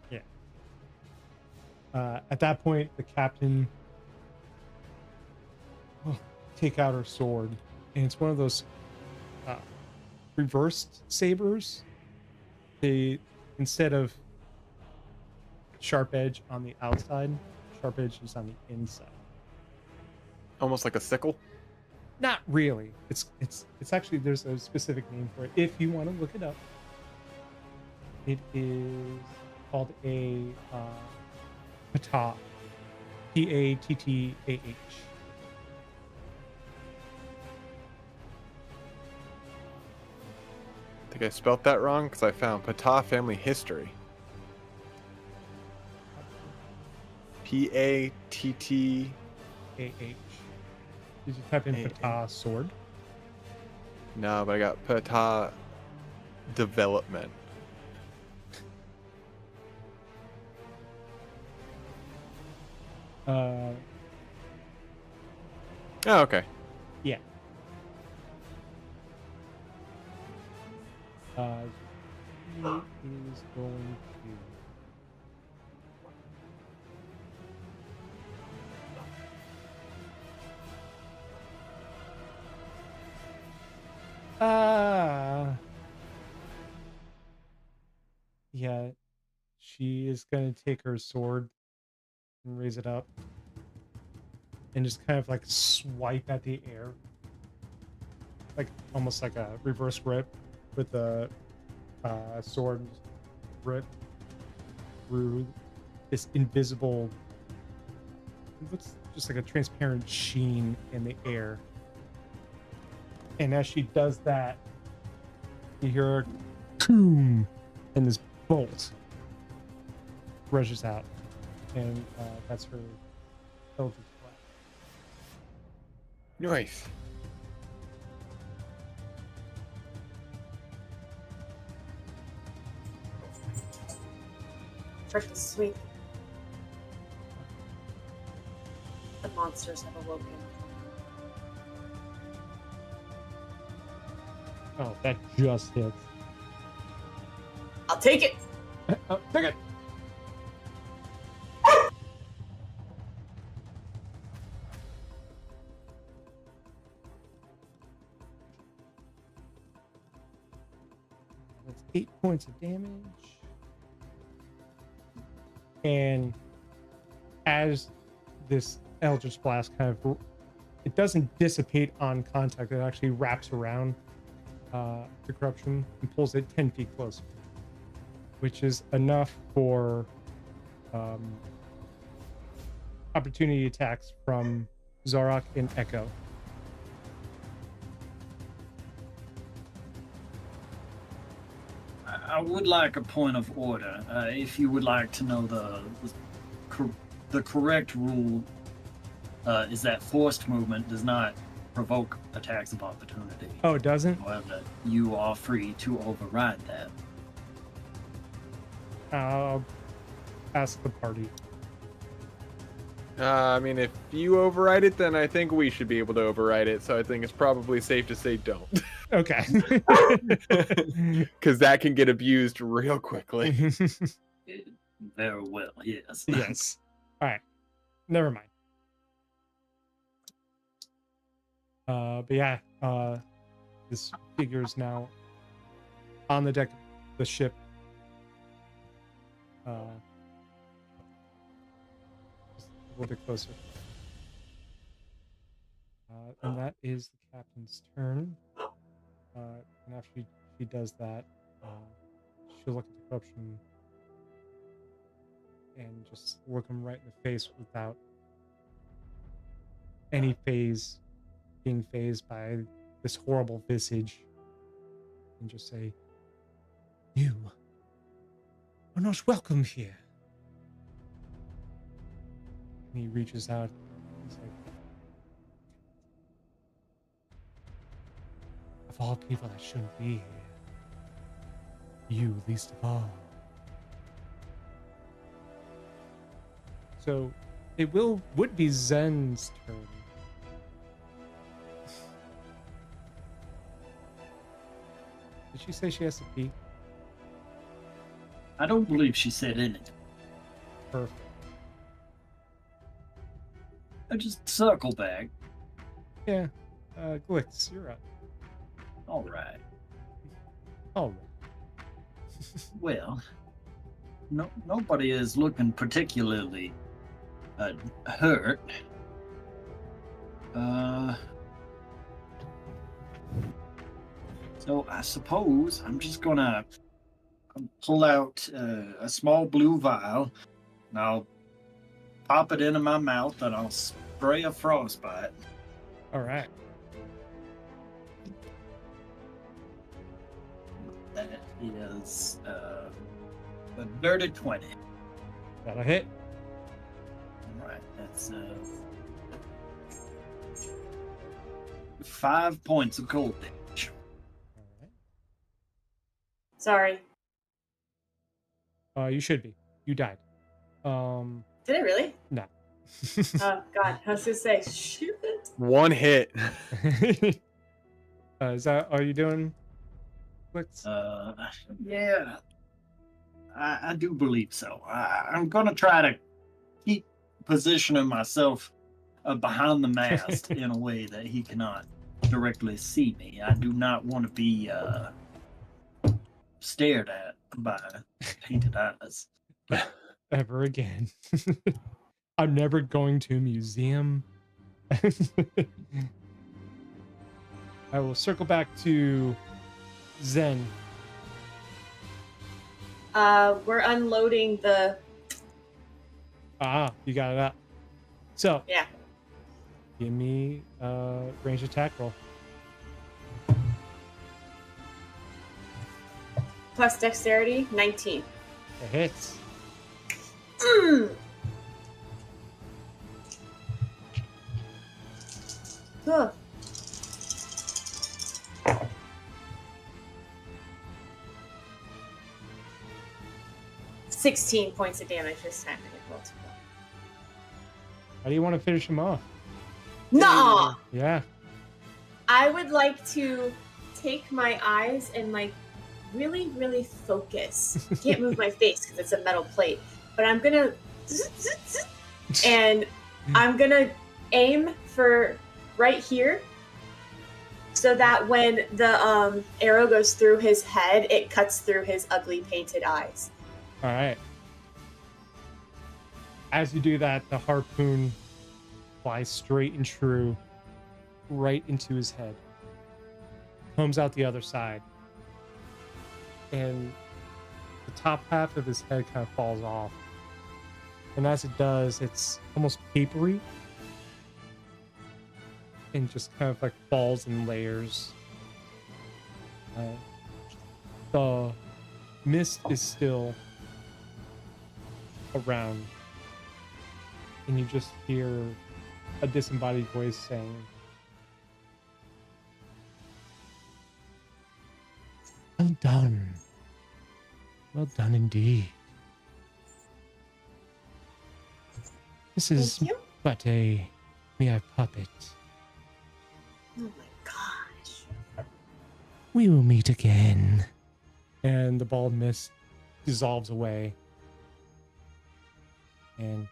Yeah. At that point, the captain will take out her sword, and it's one of those reversed sabers. They, instead of sharp edge on the outside, sharp edge is on the inside. Almost like a sickle. Not really. It's actually, there's a specific name for it. If you want to look it up, it is called a patah. Pattah. I think I spelt that wrong because I found Patah family history. Pattah. AH. Did you type in patah sword? No, but I got Patah development. Uh, Oh, okay. yeah. He is going to. Yeah, she is going to take her sword and raise it up and just kind of like swipe at the air, like almost like a reverse grip with the sword, rip through this invisible, it looks just like a transparent sheen in the air. And as she does that, you hear a boom, and this bolt rushes out, and that's her Eldritch Blast. Nice. Trick is sweet. The monsters have awoken. Oh, that just hits. I'll take it. Oh, take it. That's 8 points of damage. And as this Eldritch Blast kind of, it doesn't dissipate on contact, it actually wraps around the corruption and pulls it 10 feet closer, which is enough for opportunity attacks from Zarok and Echo. I would like a point of order. If you would like to know the correct rule, is that forced movement does not provoke attacks of opportunity. Oh, it doesn't? However, you are free to override that. I'll ask the party. I mean, if you override it, then I think we should be able to override it. So I think it's probably safe to say don't. Okay. Because that can get abused real quickly. Very well, yes. Yes. All right. Never mind. But yeah, this figure is now on the deck of the ship. Just a little bit closer. And that is the captain's turn. And after she does that, she'll look at the corruption and just look him right in the face without any being phased by this horrible visage, and just say, "You are not welcome here." And he reaches out. He's like, "Of all people that shouldn't be here, you least of all." So it would be Zen's turn. Did she say she has to pee? I don't believe she said anything. Perfect. I just circle back. Yeah. Glitz, you're up. All right. All right. Well, nobody is looking particularly hurt. So I suppose I'm just gonna pull out a small blue vial, and I'll pop it into my mouth, and I'll spray a frostbite. All right. That is a dirty 20. That'll hit. All right, that's 5 points of cold damage. All Sorry. right. You should be. You died. Did I really? No. Oh, God. I was going to say, shoot. One hit. Is that all you doing, Glitz? Yeah, I do believe so. I'm gonna try to keep positioning myself behind the mast in a way that he cannot directly see me. I do not want to be stared at by painted eyes. Ever again. I'm never going to a museum. I will circle back to Zen. We're unloading the... You got it up. So, Yeah. give me a range attack roll. Plus dexterity, 19. It hits. Huh. 16 points of damage this time. I didn't roll too well. How do you want to finish him off? No! Yeah. I would like to take my eyes and like really, really focus. Can't move my face because it's a metal plate, but I'm gonna and I'm gonna aim for right here, so that when the arrow goes through his head, it cuts through his ugly painted eyes. All right. As you do that, the harpoon flies straight and true right into his head. Comes out the other side. And the top half of his head kind of falls off. And as it does, it's almost papery. And just kind of like falls in layers. The Mist is still around, and you just hear a disembodied voice saying, "Well done. Well done indeed. This is Thank you. but a mere puppet. Oh my gosh. We will meet again." And the bald mist dissolves away. And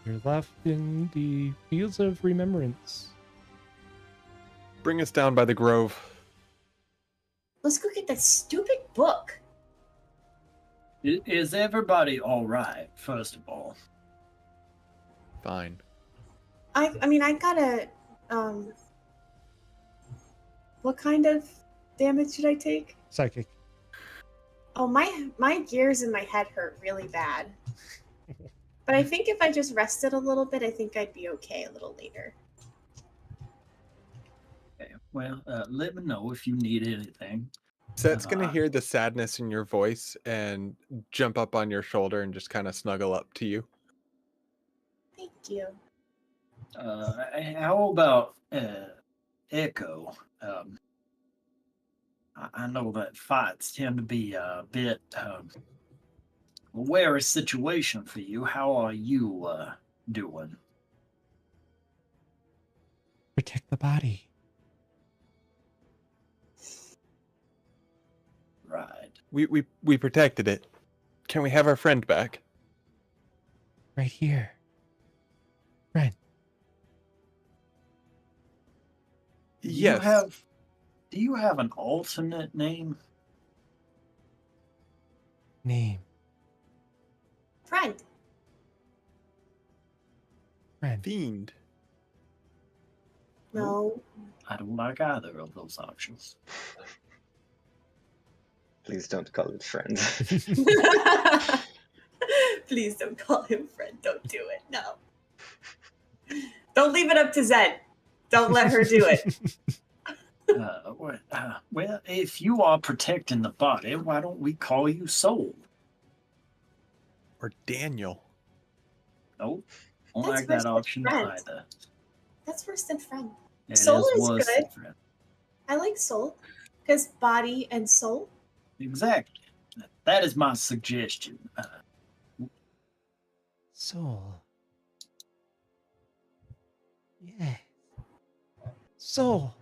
you're left in the fields of remembrance. Bring us down by the grove. Let's go get that stupid book. Is everybody all right? First of all, Fine. I mean, I gotta. What kind of damage should I take? Psychic. Oh, my gears in my head hurt really bad. But I think if I just rested a little bit, I think I'd be okay a little later. okay. Well, let me know if you need anything. Set's gonna Uh, hear the sadness in your voice and jump up on your shoulder and just kind of snuggle up to you. Thank you. How about Echo? I know that fights tend to be a bit a wary situation for you. How are you doing? Protect the body. Right. We protected it. Can we have our friend back? Right here. Friend. Yes. Do you have an alternate name? Name. Friend. Friend. Fiend. No. I don't like either of those options. Please don't call it friend. Please don't call him friend. Don't do it. No. Don't leave it up to Zen. Don't let her do it. Well, if you are protecting the body, why don't we call you Soul? Or Daniel. Nope. Don't That's like that worse than option friend. either. That's worse than friend. It Soul is worse good. than friend. I like soul. Because body and soul. Exactly. That is my suggestion. Soul. Yeah. Soul.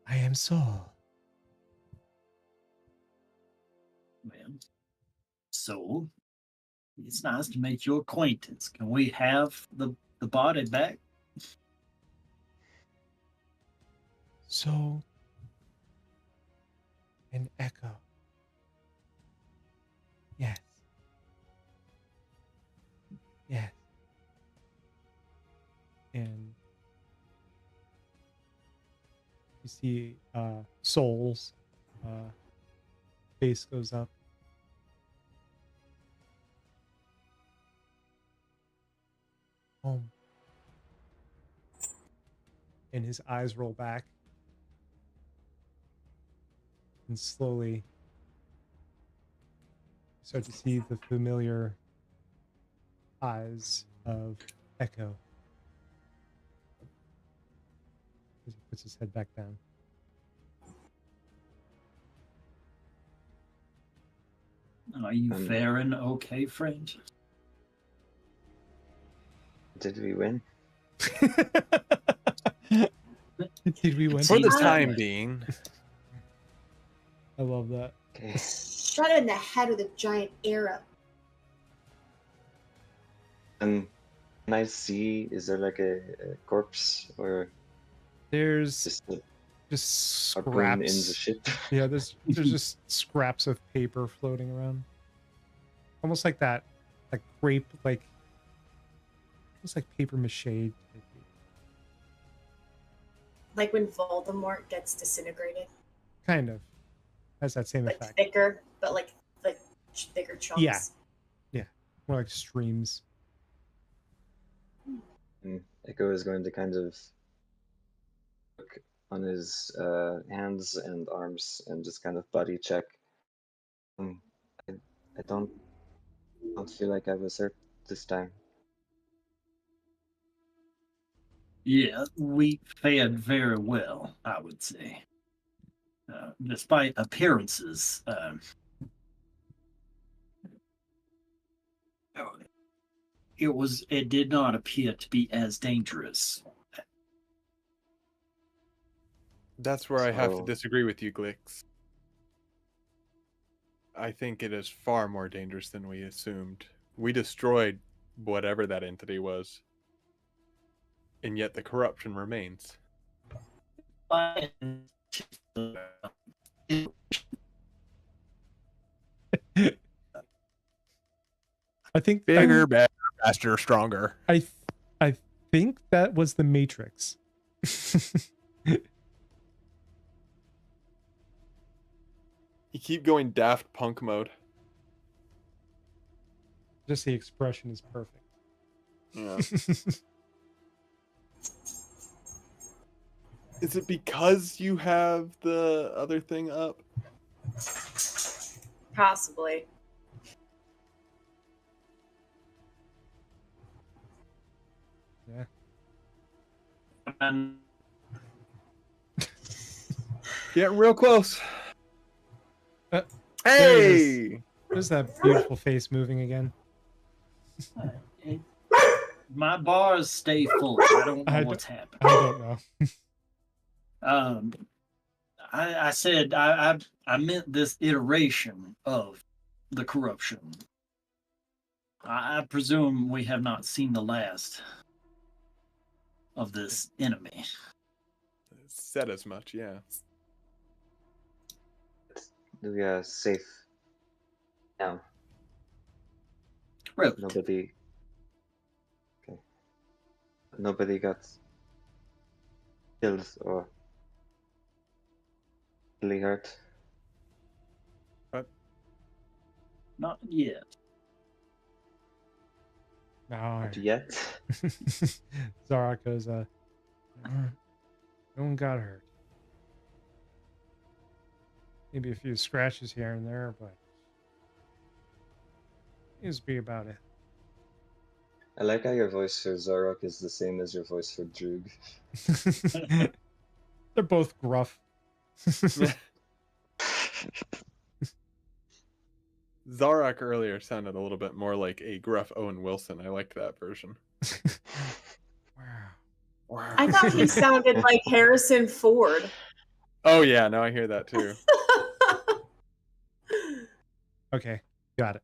I am Soul. Well, Soul, it's nice to make your acquaintance. Can we have the body back? Soul. And Echo. Yes. Yes. And you see Soul's face goes up. Home. And his eyes roll back. And slowly start to see the familiar eyes of Echo as he puts his head back down. Are you faring okay, friend? Did we win? Did we win? For the Seems that time way. being. I love that. Okay. Shot it in the head with a giant arrow. Can I see, is there like a corpse or There's just a just harpoon in the scraps. ship? Yeah, there's just scraps of paper floating around. Almost like that, like grape, like almost like paper mache. Like when Voldemort gets disintegrated. Kind of has that same Like effect. thicker, but like thicker chunks. Yeah. More like streams. And Echo is going to kind of look on his hands and arms and just kind of body check. I, I don't feel like I was hurt this time. Yeah, we fared very well, I would say. Despite appearances, it did not appear to be as dangerous. That's where I have to So- disagree with you, Glix. I think it is far more dangerous than we assumed. We destroyed whatever that entity was, and yet the corruption remains. I think Bigger, better, faster, stronger. I think that was the Matrix. You keep going Daft Punk mode. Just the expression is perfect. Yeah. Is it because you have the other thing up? Possibly. Yeah. And Getting real close. There it Hey! There's that beautiful face moving again. my bars stay full. I don't know I what's happening. I don't know. I said I meant this iteration of the corruption. I presume we have not seen the last of this enemy. Said as much, yeah. We are safe now. Really? Nobody. Okay. Nobody got killed or really hurt. Not yet. No. Not yet. Zarok goes, no one got hurt. Maybe a few scratches here and there, but seems to be about it. I like how your voice for Zorok is the same as your voice for Droog. They're both gruff. Zarok earlier sounded a little bit more like a gruff Owen Wilson. I liked that version. Wow. I thought he sounded like Harrison Ford. Oh yeah, no, I hear that too. Okay, got it.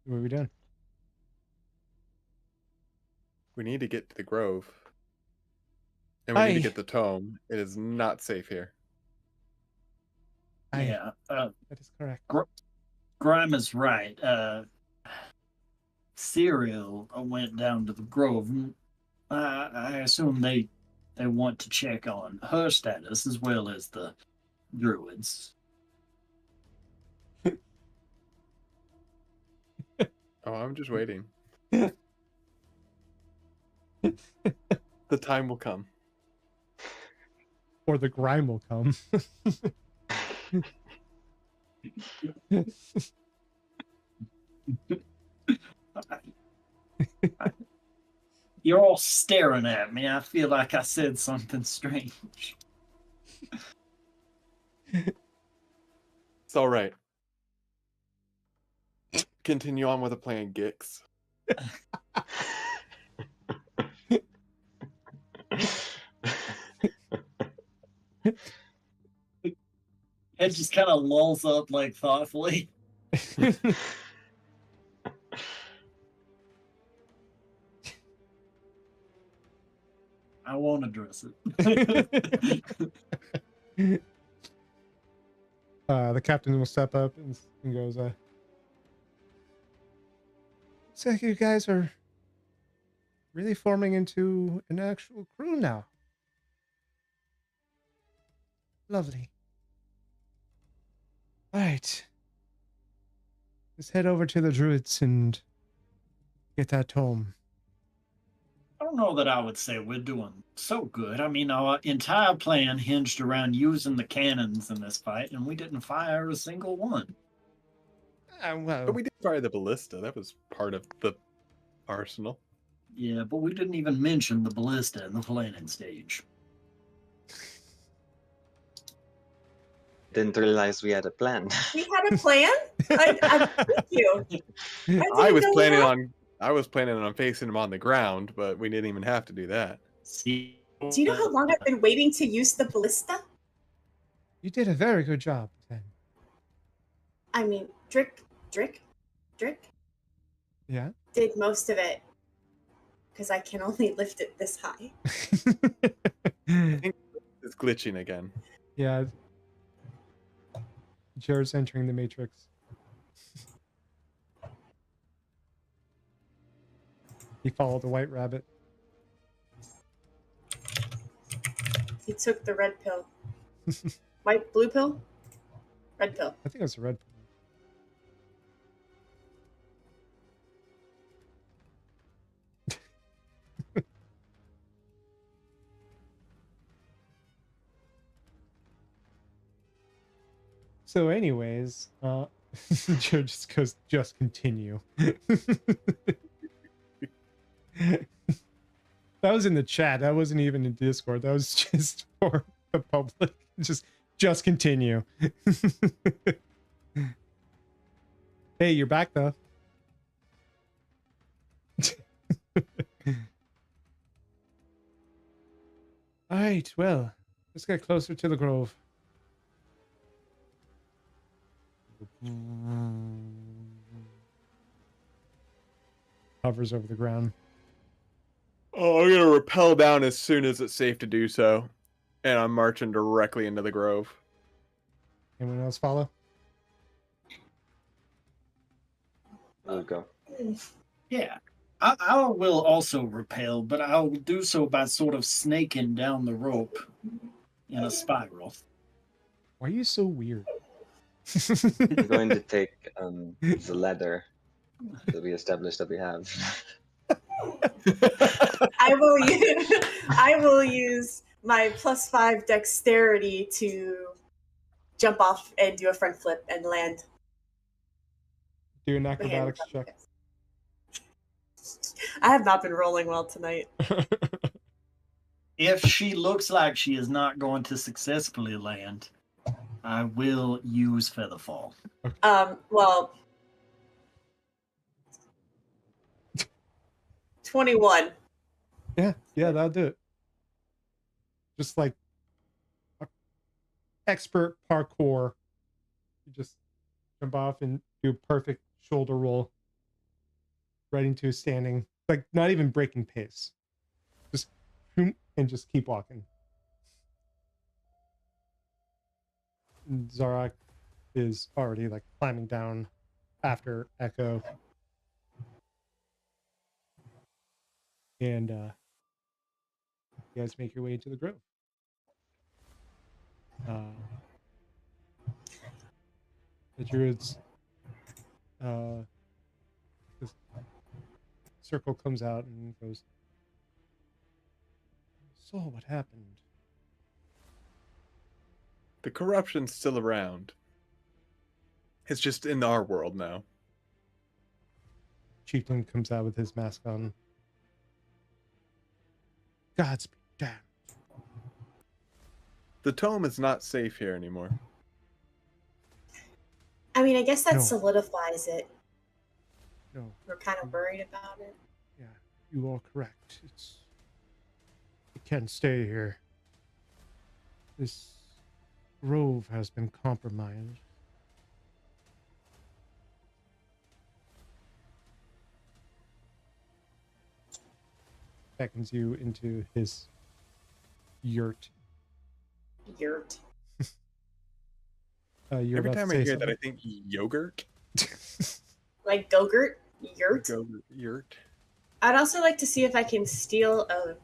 What are we doing? We need to get to the Grove. And we need to Aye. get the tome. It is not safe here. Yeah. That is correct. Grime is right. Serial went down to the Grove. I assume they want to check on her status as well as the druids. Oh, I'm just waiting. The time will come. Or the grime will come. You're all staring at me. I feel like I said something strange. It's all right. Continue on with the plan, Gix. It just kind of lulls up like thoughtfully. I won't address it. The captain will step up and goes, looks like you guys are really forming into an actual crew now. Lovely. All right. Let's head over to the druids and get that tome. don't know that I would say we're doing so good. I mean, our entire plan hinged around using the cannons in this fight, and we didn't fire a single one. But Well, we did fire the ballista. That was part of the arsenal. Yeah, but we didn't even mention the ballista in the planning stage. Didn't realize we had a plan. We had a plan. I thank you. I was know we planning had- on facing him on the ground, but we didn't even have to do that. See, Do you know how long I've been waiting to use the ballista? you did a very good job, then. I mean, Drick Yeah. did most of it because I can only lift it this high. It's glitching again. Yeah. Jared's entering the matrix. He followed the white rabbit. He took the red pill. White, blue pill? Red pill. I think it's a red pill. So anyways, Joe just goes, just continue. That was in the chat. That wasn't even in Discord. That was just for the public. Just continue. Hey, you're back though. All right, well, let's get closer to the grove. Hovers over the ground. Oh, I'm gonna rappel down as soon as it's safe to do so, and I'm marching directly into the grove. Anyone else follow? I'll go. yeah, I will also repel, but I'll do so by sort of snaking down the rope in a spiral. Why are you so weird? I'm going to take the ladder that we established that we have. I will use my +5 dexterity to jump off and do a front flip and land. Do an my hand acrobatics on check. it. I have not been rolling well tonight. If she looks like she is not going to successfully land, I will use Featherfall. Well, 21. Yeah, that'll do it. Just like expert parkour. You just jump off and do a perfect shoulder roll right into standing, like not even breaking pace. Just and just keep walking. And Zarak is already like climbing down after Echo. And you guys make your way into the grove. The druids, this circle comes out and goes, so what happened? The corruption's still around. It's just in our world now. Chieftain comes out with his mask on. Gods be damned. The tome is not safe here anymore. I mean, I guess that No. solidifies it. No, We're kind of worried about it. yeah, you are correct. It can't stay here. This grove has been compromised. Beckons you into his yurt. Yurt. You're Every about time to I say hear that, I something? think yogurt. Like Gogurt? Yurt? Yurt. I'd also like to see if I can steal a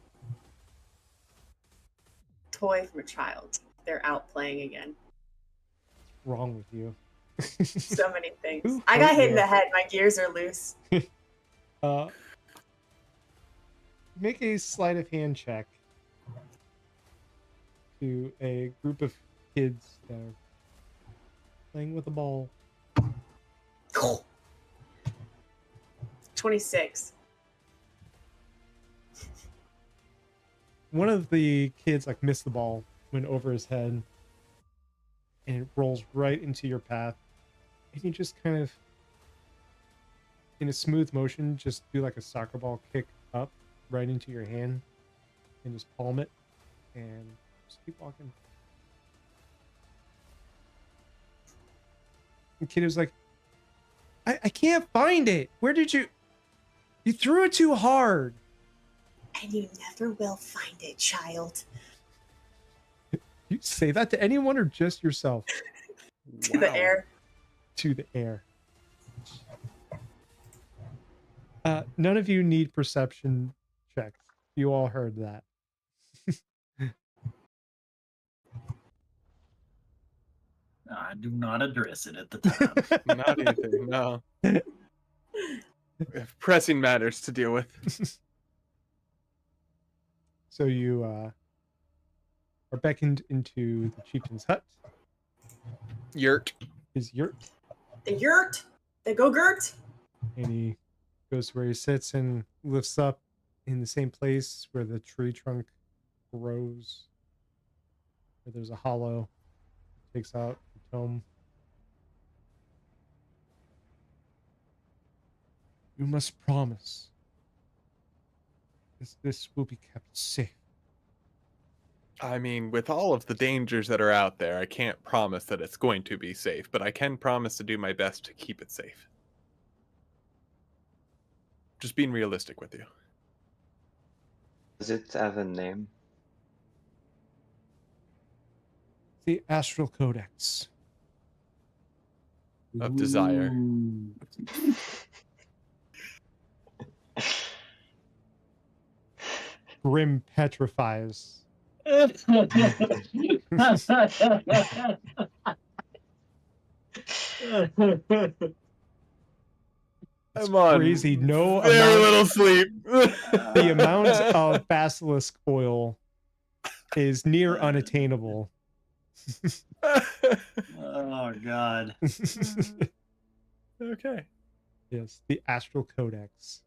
toy from a child. They're out playing again. What's wrong with you? So many things. Who I got hurt hit in you? the head. My gears are loose. make a sleight of hand check to a group of kids that are playing with a ball. 26. One of the kids like missed the ball, went over his head, and it rolls right into your path. And you just kind of, in a smooth motion, just do like a soccer ball kick up right into your hand and just palm it and just keep walking. The kid was like, I can't find it. Where did you threw it too hard. And you never will find it, child. You say that to anyone or just yourself? To the air. To the air. None of you need perception checks. You all heard that. I do not address it at the time. Not anything, no. We have pressing matters to deal with. So you are beckoned into the chieftain's hut. Yurt. His yurt. The yurt. The go-gurt. And he goes to where he sits and lifts up in the same place where the tree trunk grows. Where there's a hollow. Takes out the tome. You must promise this will be kept safe. I mean, with all of the dangers that are out there, I can't promise that it's going to be safe, but I can promise to do my best to keep it safe. Just being realistic with you. Does it have a name? The Astral Codex. Of desire. Ooh. Grim petrifies. I'm on Crazy. No very amount, little sleep. the amount of basilisk oil is near unattainable. Oh God. Okay. Yes, the Astral Codex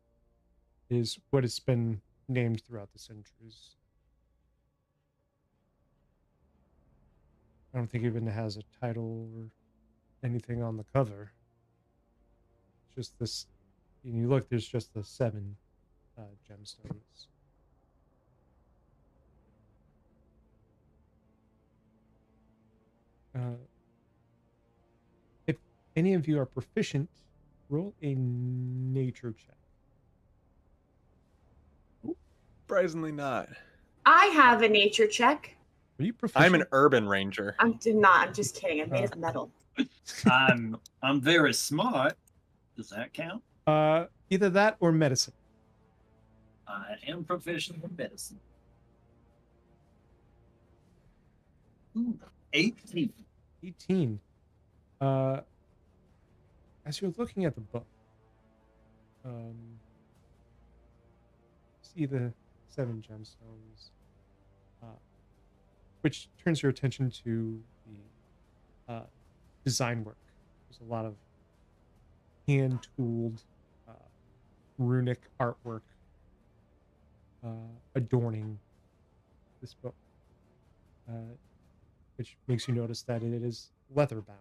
is what it's been named throughout the centuries. I don't think it even has a title or anything on the cover. It's just this. When you look, there's just the 7 gemstones. If any of you are proficient, roll a nature check. Surprisingly not. I have a nature check. Are you proficient? I'm an urban ranger. I'm not. I'm just kidding. I'm made of metal. I'm very smart. Does that count? Either that or medicine. I am proficient in medicine. Ooh, 18. 18. As you're looking at the book, see the 7 gemstones, which turns your attention to the design work. There's a lot of hand-tooled runic artwork adorning this book, which makes you notice that it is leather-bound.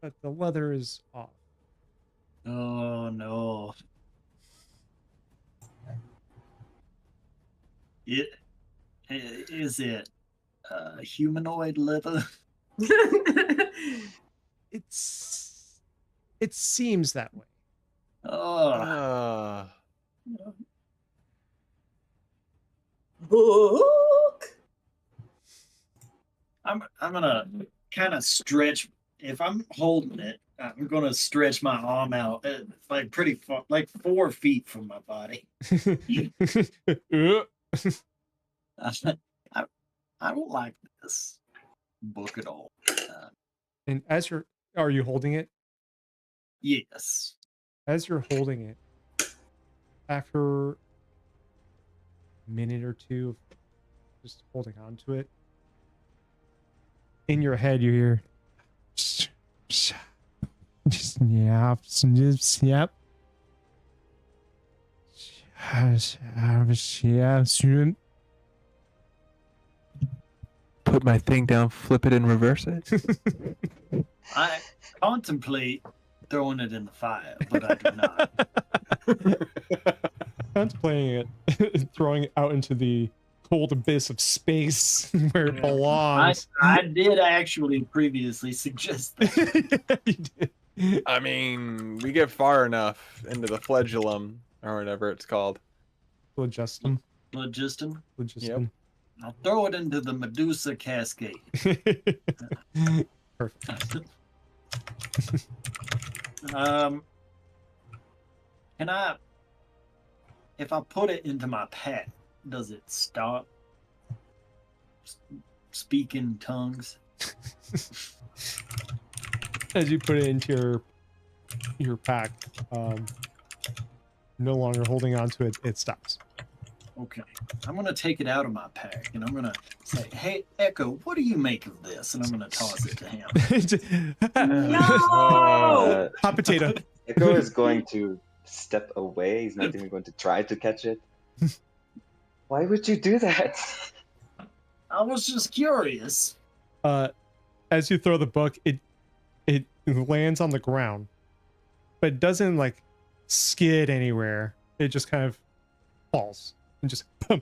But the leather is off. Oh no. Is it humanoid leather? It seems that way. Oh. Book. I'm gonna kind of stretch. If I'm holding it, I'm gonna stretch my arm out like pretty far, like 4 feet from my body. I don't like this book at all. And are you holding it? Yes. As you're holding it, after a minute or two of just holding on to it, in your head you hear just yep, yep. Put my thing down, flip it, and reverse it. I contemplate throwing it in the fire, but I do not. Contemplating it, throwing it out into the cold abyss of space where it belongs. I did actually previously suggest that. You did. I mean, we get far enough into the flagellum, or whatever it's called. Phlogiston. Phlogiston. Phlogiston. I'll throw it into the Medusa Cascade. Perfect. Can I, if I put it into my pack, does it stop speaking tongues? As you put it into your pack, no longer holding on to it, it stops. Okay. I'm going to take it out of my pack and I'm going to say, hey, Echo, what do you make of this? And I'm going to toss it to him. No! Hot potato. Echo is going to step away. He's not even going to try to catch it. Why would you do that? I was just curious. As you throw the book, it lands on the ground, but it doesn't like skid anywhere. It just kind of falls and just boom,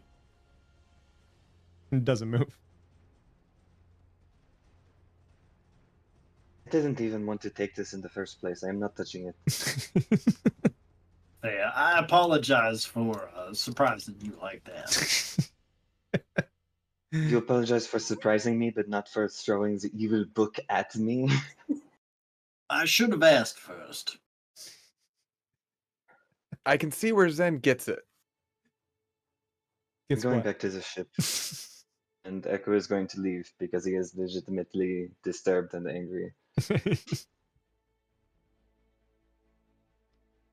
and doesn't move. I didn't even want to take this in the first place. I am not touching it. Yeah, I apologize for surprising you like that. You apologize for surprising me, but not for throwing the evil book at me. I should have asked first. I can see where Zen gets it. I'm Gets going what? back to the ship, and Echo is going to leave because he is legitimately disturbed and angry.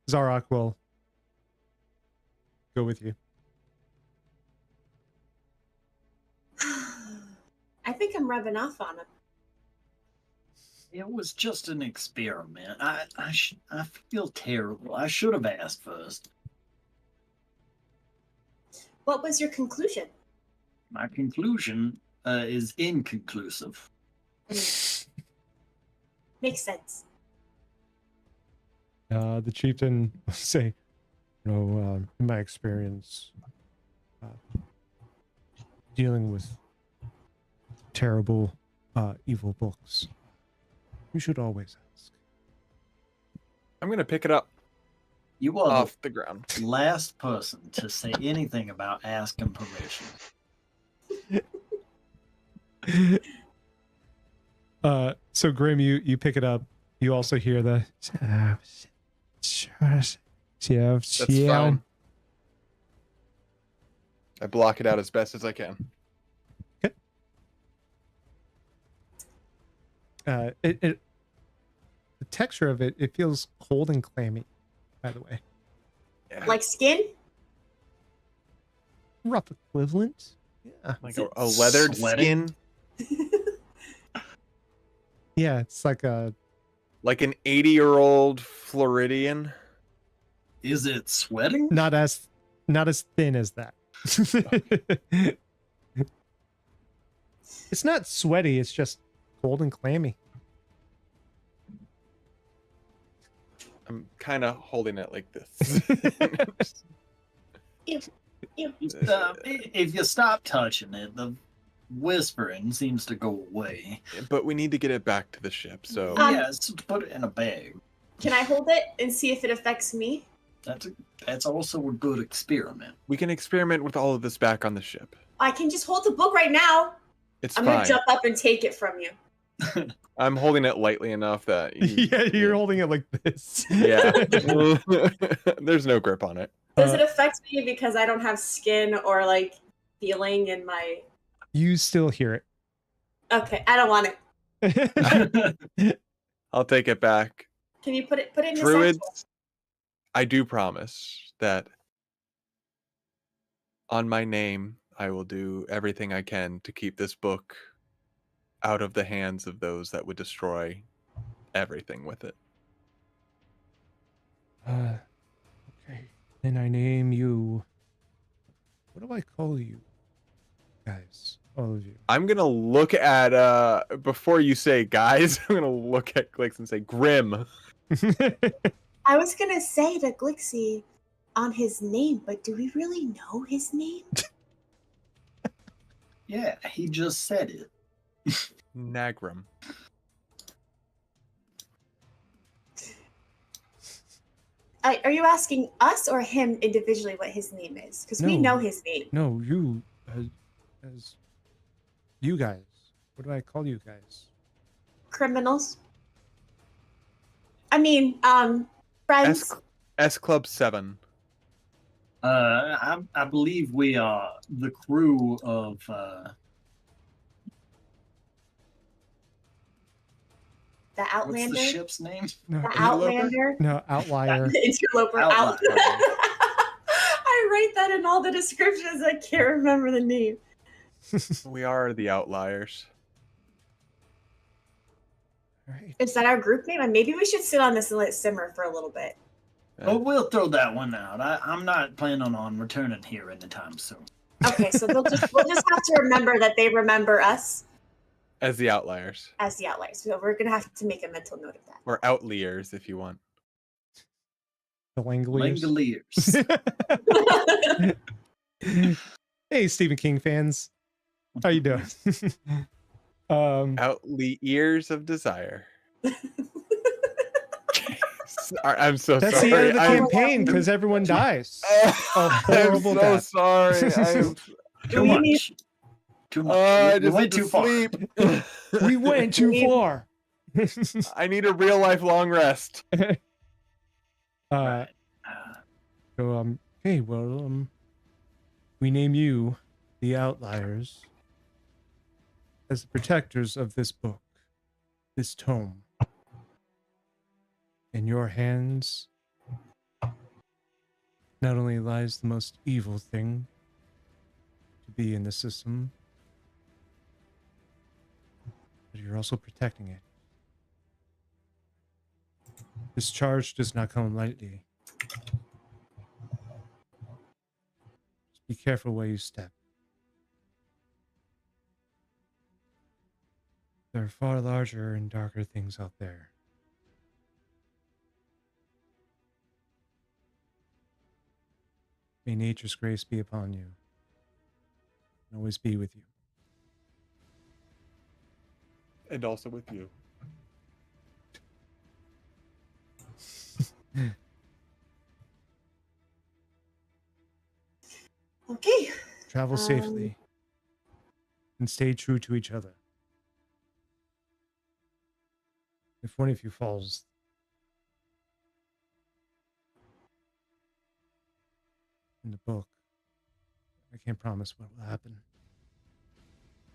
Zarok will go with you. I think I'm rubbing off on him. It was just an experiment. I feel terrible. I should have asked first. What was your conclusion? My conclusion is inconclusive. Makes sense. The chieftain will say, in my experience, dealing with terrible, evil books, you should always ask. I'm going to pick it up You are off the ground. the last person to say anything about asking permission. So Grim, you pick it up. You also hear the That's fine. I block it out as best as I can. The texture of it feels cold and clammy, by the way. Yeah. Like skin? Rough equivalent. Yeah. Like Is it a leathered sweating? skin. Yeah, it's like a Like an 80-year-old Floridian. Is it sweating? not as thin as that. It's not sweaty, it's just cold and clammy. I'm kind of holding it like this. If you stop touching it, the whispering seems to go away. But we need to get it back to the ship, so... Yes, put it in a bag. Can I hold it and see if it affects me? That's also a good experiment. We can experiment with all of this back on the ship. I can just hold the book right now. It's I'm fine. gonna jump up and take it from you. I'm holding it lightly enough that... Yeah, you're holding it like this. Yeah. There's no grip on it. Does it affect me because I don't have skin or like feeling in my? You still hear it. Okay, I don't want it. I'll take it back. Can you put it in the Druids, satchel? I do promise that On my name, I will do everything I can to keep this book out of the hands of those that would destroy everything with it. Okay. Then I name you. What do I call you, guys? All of you. I'm gonna look at before you say guys, I'm gonna look at Glix and say Grim. I was gonna say to Glixie on his name, but do we really know his name? Yeah, he just said it. Nagrim. Are you asking us or him individually what his name is? Because we No. know his name. No, you, as you guys. What do I call you guys? Criminals. I mean, friends. S Club 7. I believe we are the crew of The what's Outlander. the ship's name? No, The Outlander. no, Outlier. The Interloper. Outlier. I write that in all the descriptions. I can't remember the name. We are the Outliers. All right. Is that our group name? And maybe we should sit on this and let it simmer for a little bit. Oh, we'll throw that one out. I'm not planning on returning here anytime soon. Okay, so we'll just have to remember that they remember us As the Outliers. as the Outliers. So we're gonna have to make a mental note of that. Or Outliers if you want. The Langoliers. Langoliers. Hey, Stephen King fans. How you doing? Outliers of Desire. I'm so That's sorry. the end of the I'm- campaign because everyone dies. I'm horrible so death. sorry. Too we much. need- Too much. I We just went went too to far. sleep. We went too far. I need a real life long rest. Right. So okay, well, we name you the Outliers as the protectors of this book, this tome. In your hands, not only lies the most evil thing to be in the system, but you're also protecting it. This charge does not come lightly. Just be careful where you step. There are far larger and darker things out there. May nature's grace be upon you and always be with you. And also with you. Okay. Travel safely and stay true to each other. If one of you falls, in the book, I can't promise what will happen.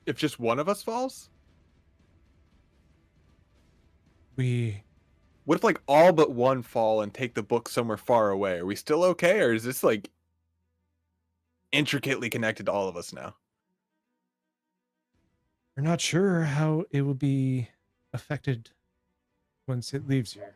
If just one of us falls? What if like all but one fall and take the book somewhere far away? Are we still okay, or is this like intricately connected to all of us now? We're not sure how it will be affected once it leaves here.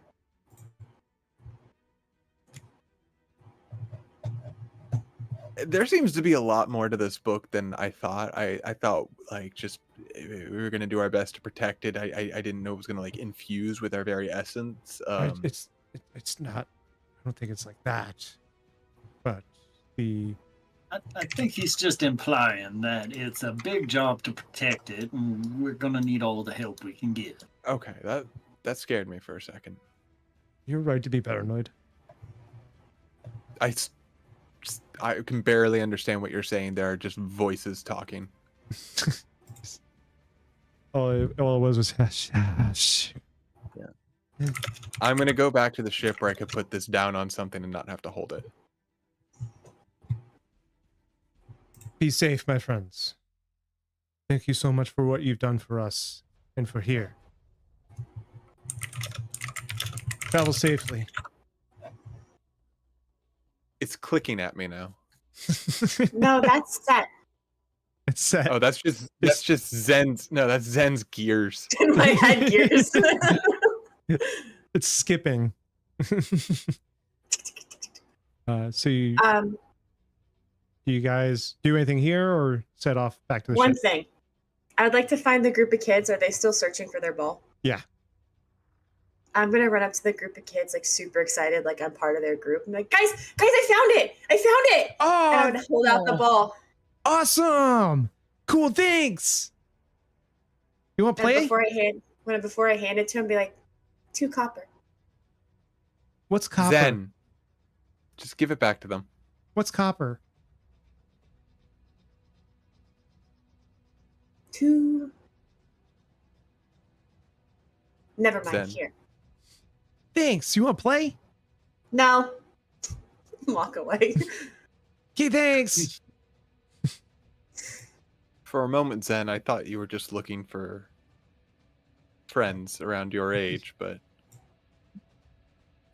There seems to be a lot more to this book than I thought. I thought like just we were gonna do our best to protect it. I didn't know it was gonna like infuse with our very essence. It's not. I don't think it's like that. But I think he's just implying that it's a big job to protect it, and we're gonna need all the help we can get. Okay, that scared me for a second. you're right to be paranoid. I can barely understand what you're saying. There are just voices talking. all it was hush, hush. I'm gonna go back to the ship where I could put this down on something and not have to hold it. Be safe, my friends. Thank you so much for what you've done for us and for here. Travel safely. It's clicking at me now. No, that's set It's set. Oh, that's just Zen's. No, that's Zen's gears. in my head gears. It's skipping. So do you guys do anything here or set off back to the One ship? thing. I would like to find the group of kids. Are they still searching for their ball? Yeah. I'm gonna run up to the group of kids, like super excited, like I'm part of their group. I'm like, guys, I found it! I found it! Oh, And I'm gonna hold out the ball. awesome! Cool, thanks. You want to And play? before I hand it to him, be like, 2 copper. What's copper? Zen. Just give it back to them. What's copper? 2. Never mind. Zen. Here. Thanks. You want to play? No. Walk away. Okay, thanks. For a moment, Zen, I thought you were just looking for friends around your age, but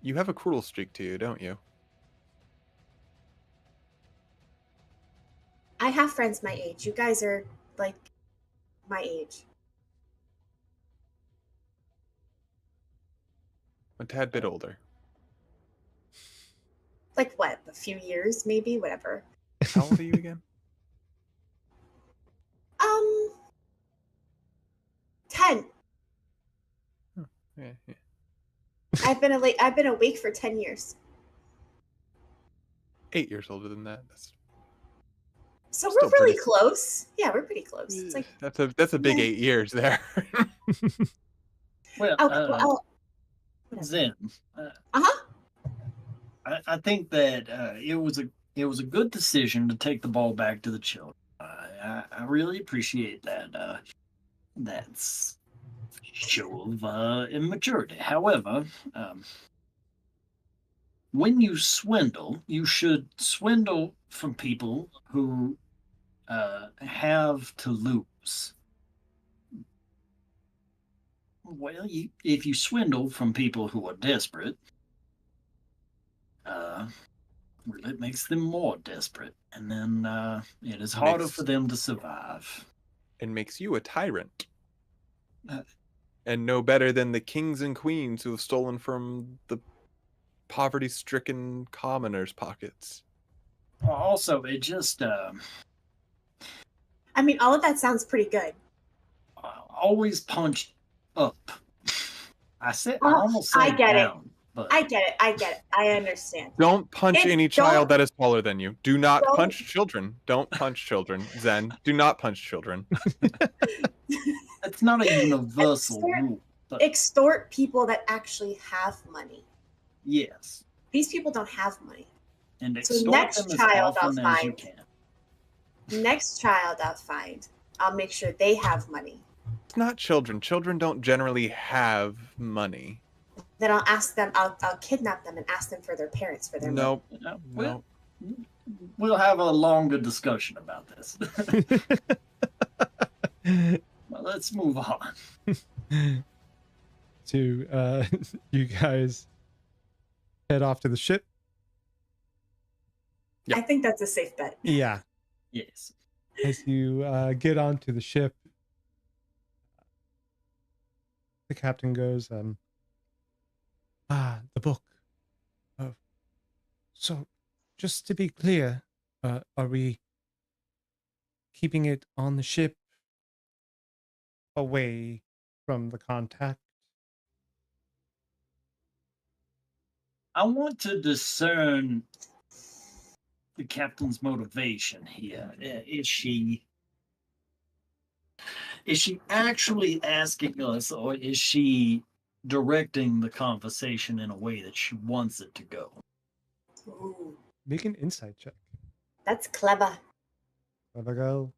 you have a cruel streak to you, don't you? I have friends my age. You guys are like my age. A tad bit older. Like what? A few years, maybe? Whatever. How old are you again? 10. Yeah, yeah. I've been awake for 10 years. 8 years older than that. So Still we're really pretty- close. Yeah, we're pretty close. It's like that's a big Yeah. 8 years there. Well, Zen, uh-huh. I think that it was a good decision to take the ball back to the children. I really appreciate that. That's show of immaturity. However, when you swindle, you should swindle from people who have to lose. Well, if you swindle from people who are desperate, well, it makes them more desperate, and then it is harder for them to survive. And makes you a tyrant. Uh, And no better than the kings and queens who have stolen from the poverty-stricken commoners' pockets. Also, it just I mean, all of that sounds pretty good. always punch up. I Oh, almost said I get it. down, but I get it. I understand. Don't punch And any don't- child that is taller than you. Do not don't- punch children. Don't punch children. Zen, do not punch children. it's not a universal Extort- rule. But Extort people that actually have money. yes, These people don't have money. and So extort next them as child often I'll as you find. can. Next child I'll find, I'll make sure they have money. It's not children. Children don't generally have money. Then I'll ask them. I'll kidnap them and ask them for their parents for their money. Nope. No, No. we'll have a longer discussion about this. Well, let's move on. So you guys head off to the ship. Yeah. I think that's a safe bet. Yeah. Yes. As you get onto the ship, the captain goes, the book. So, just to be clear, are we keeping it on the ship away from the contact? I want to discern the captain's motivation here. Is she actually asking us, or is she directing the conversation in a way that she wants it to go? Ooh, Make an insight check. that's clever. Let her go.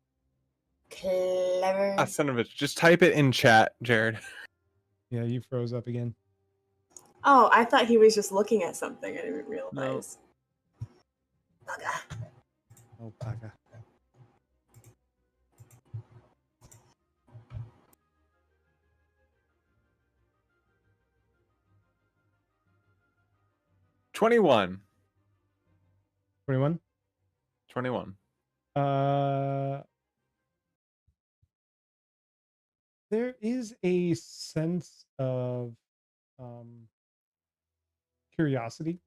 Clever. Son of a... Just type it in chat, Jared. Yeah, you froze up again. Oh, I thought he was just looking at something. I didn't realize. Bugger. Oh, bugger. $21. 21? 21. There is a sense of curiosity.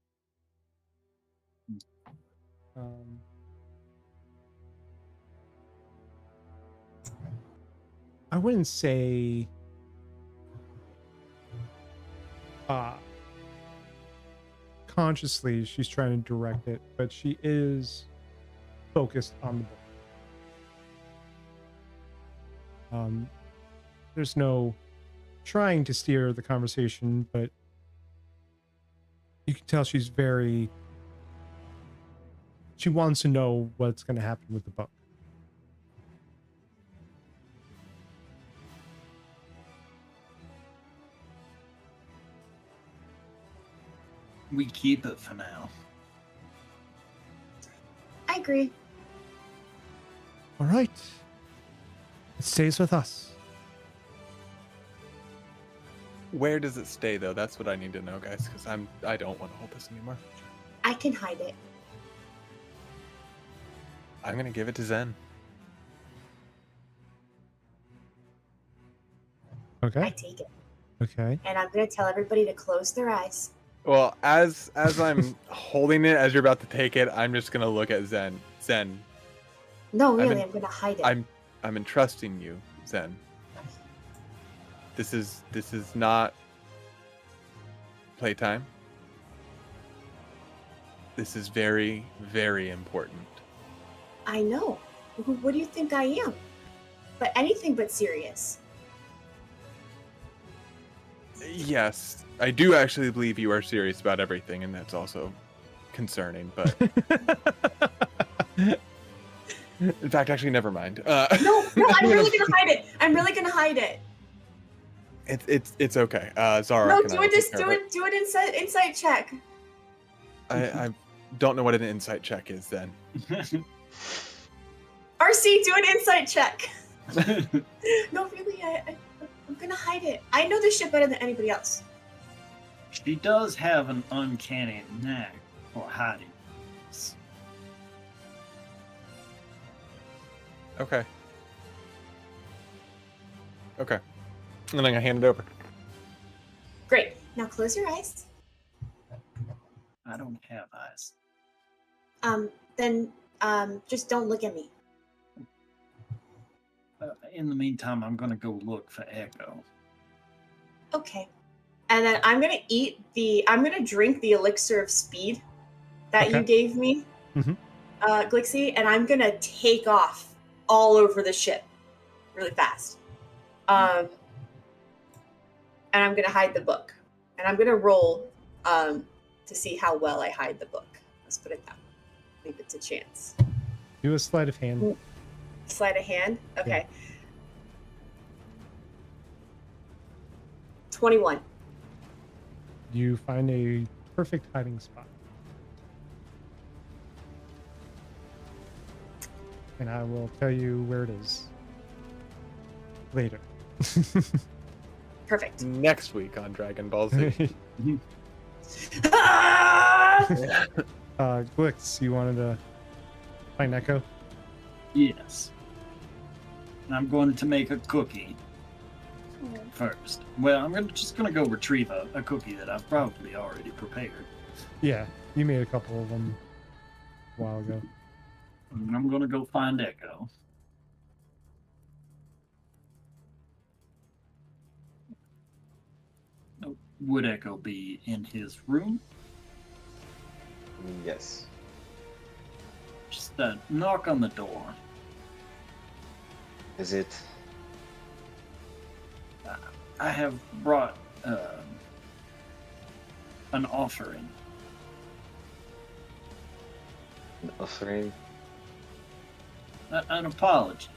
I wouldn't say consciously she's trying to direct it, but she is focused on the book. There's no trying to steer the conversation, but you can tell she wants to know what's going to happen with the book. We keep it for now. I agree. All right. It stays with us. Where does it stay, though? That's what I need to know, guys, because I don't want to hold this anymore. I can hide it. I'm gonna give it to Zen. Okay. I take it. Okay. And I'm going to tell everybody to close their eyes. Well, as I'm holding it, as you're about to take it, I'm just gonna look at Zen. Zen, No, really, I'm going to hide it. I'm entrusting you, Zen. This is not playtime. This is very, very important. I know. What do you think I am? But anything but serious. Yes, I do actually believe you are serious about everything, and that's also concerning. But in fact, actually, never mind. No, I'm really going to hide it. I'm really going to hide it. It's okay. Zara. No, can do I it. take care of it? Do it insight check. I don't know what an insight check is then. RC, do an insight check. No, really, I'm gonna hide it. I know this shit better than anybody else. She does have an uncanny knack for hiding. Okay. Okay. And then I'm gonna hand it over. Great. Now close your eyes. I don't have eyes. Then just don't look at me. In the meantime, I'm gonna go look for Echo. Okay. And then I'm gonna drink the elixir of speed that you gave me, Glixie, and I'm gonna take off all over the ship really fast. And I'm gonna hide the book. And I'm gonna roll to see how well I hide the book. Let's put it that way. Leave it to chance. Do a sleight of hand. Sleight of hand? Okay. Yeah. 21. You find a perfect hiding spot. And I will tell you where it is later. Perfect. Next week on Dragon Ball Z. Glix, you wanted to find Echo? Yes. I'm going to make a cookie first. Well, just gonna go retrieve a cookie that I've probably already prepared. Yeah, you made a couple of them a while ago. And I'm gonna go find Echo. Would Echo be in his room? Yes. Just knock on the door. Is it? I have brought an offering. An offering? An apology.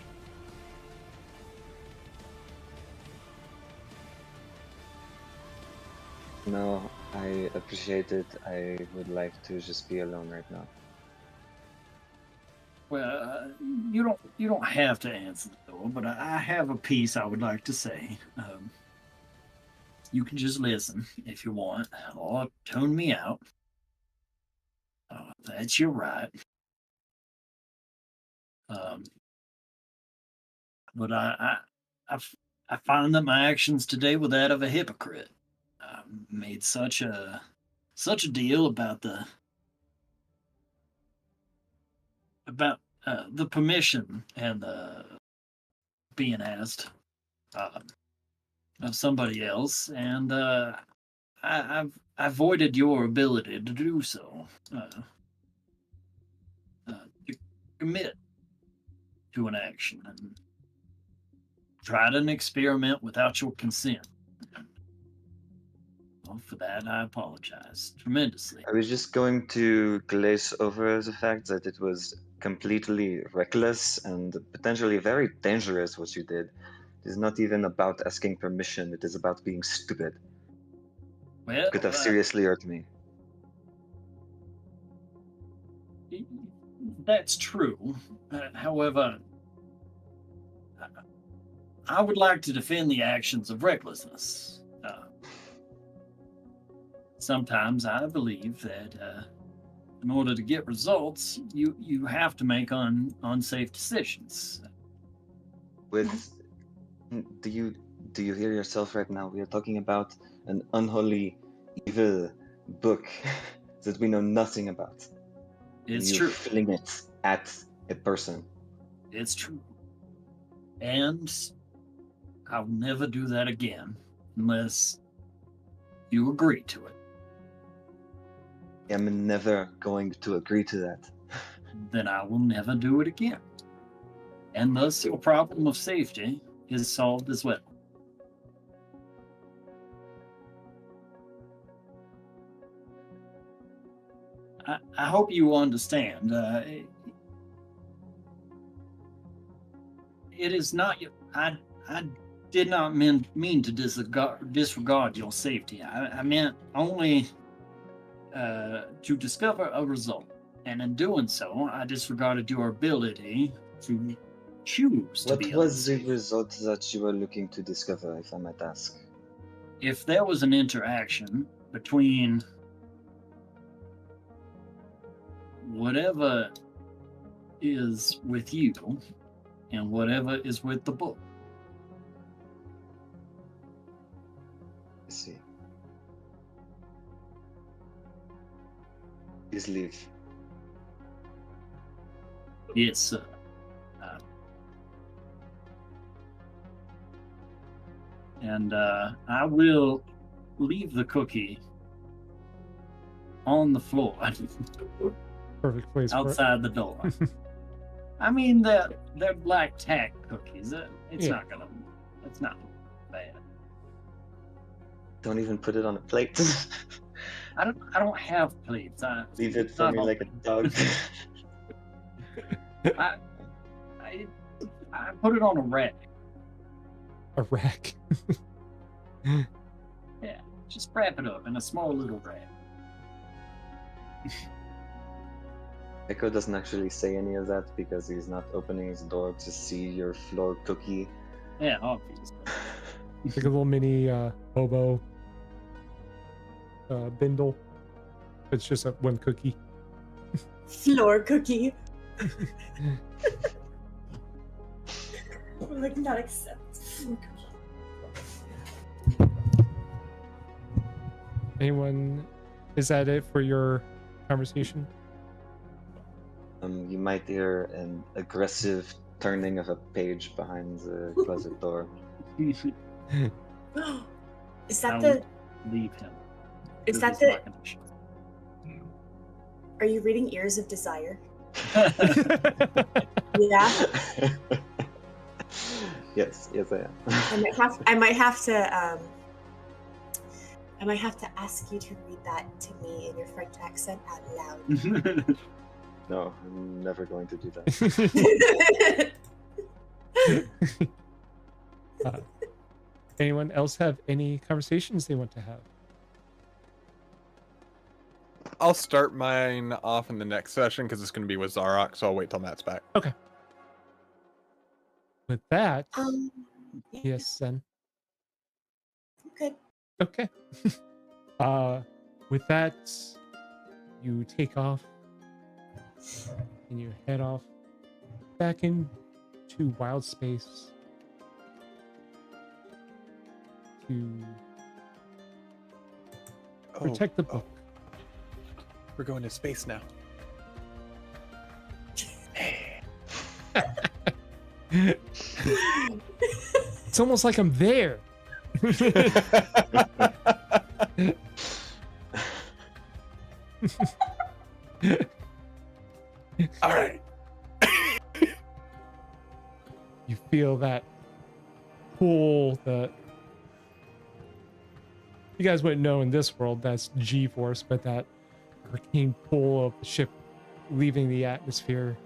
No, I appreciate it. I would like to just be alone right now. Well, you don't have to answer the door, but I have a piece I would like to say. You can just listen if you want, or tune me out. That's your right. Um, but I find that my actions today were that of a hypocrite. I made such a deal about the permission and the being asked of somebody else, and I've avoided your ability to do so. To commit to an action and tried an experiment without your consent. Well, for that, I apologize tremendously. I was just going to glaze over the fact that it was completely reckless and potentially very dangerous what you did. It is not even about asking permission, it is about being stupid. Well, Could have seriously hurt me. that's true. However, I would like to defend the actions of recklessness. Sometimes I believe that in order to get results, you have to make unsafe decisions. With do you hear yourself right now? We are talking about an unholy, evil book that we know nothing about. It's you true. fling it at a person. It's true. And I'll never do that again unless you agree to it. I'm never going to agree to that. Then I will never do it again. And thus your problem of safety is solved as well. I hope you understand. It is not. I did not mean to disregard your safety. I meant only to discover a result, and in doing so, I disregarded your ability to choose to What be was the unsafe. result that you were looking to discover, if I might ask? If there was an interaction between whatever is with you and whatever is with the book. I see. Please leave. Yes, sir. And I will leave the cookie on the floor Perfect place for it. outside the door. I mean, they're black tack cookies. It's Yeah. it's not bad. Don't even put it on a plate. I don't have plates. Leave it it's for not me on- like a dog. I put it on a rack. A rack. Yeah, just wrap it up in a small little rack. Echo doesn't actually say any of that because he's not opening his door to see your floor cookie. Yeah, obviously. Like a little mini hobo bindle. It's just one cookie. Floor cookie. Like not accept. Anyone? Is that it for your conversation? You might hear an aggressive turning of a page behind the closet door. Is that I'll the? leave him. Is that This the? my condition. Are you reading Ears of Desire? Yeah. Yes, I am. I might have to ask you to read that to me in your French accent out loud. No, I'm never going to do that. Anyone else have any conversations they want to have? I'll start mine off in the next session because it's going to be with Zarok, so I'll wait till Matt's back. Okay. With that, Yeah. yes, then. Good. Okay. With that, you take off and you head off back into wild space to protect the book. We're going to space now. It's almost like I'm there. All right. You feel that pull that you guys wouldn't know in this world, that's G-force, but that arcane pull of the ship leaving the atmosphere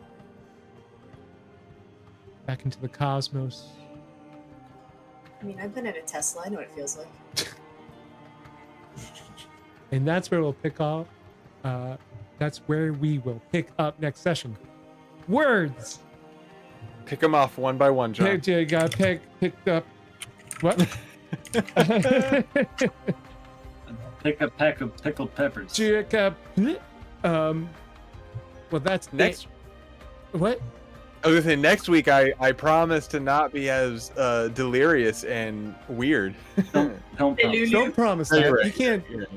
back into the cosmos. I mean, I've been in a Tesla. I know what it feels like. And that's where we'll pick up. That's where we will pick up next session. Words. Pick them off one by one, John. You got picked up. What? Pick a pack of pickled peppers. Pick up. Well, that's Next. it. What? I was gonna say next week. I promise to not be as delirious and weird. Don't Don't promise You're that. right. You can't. You're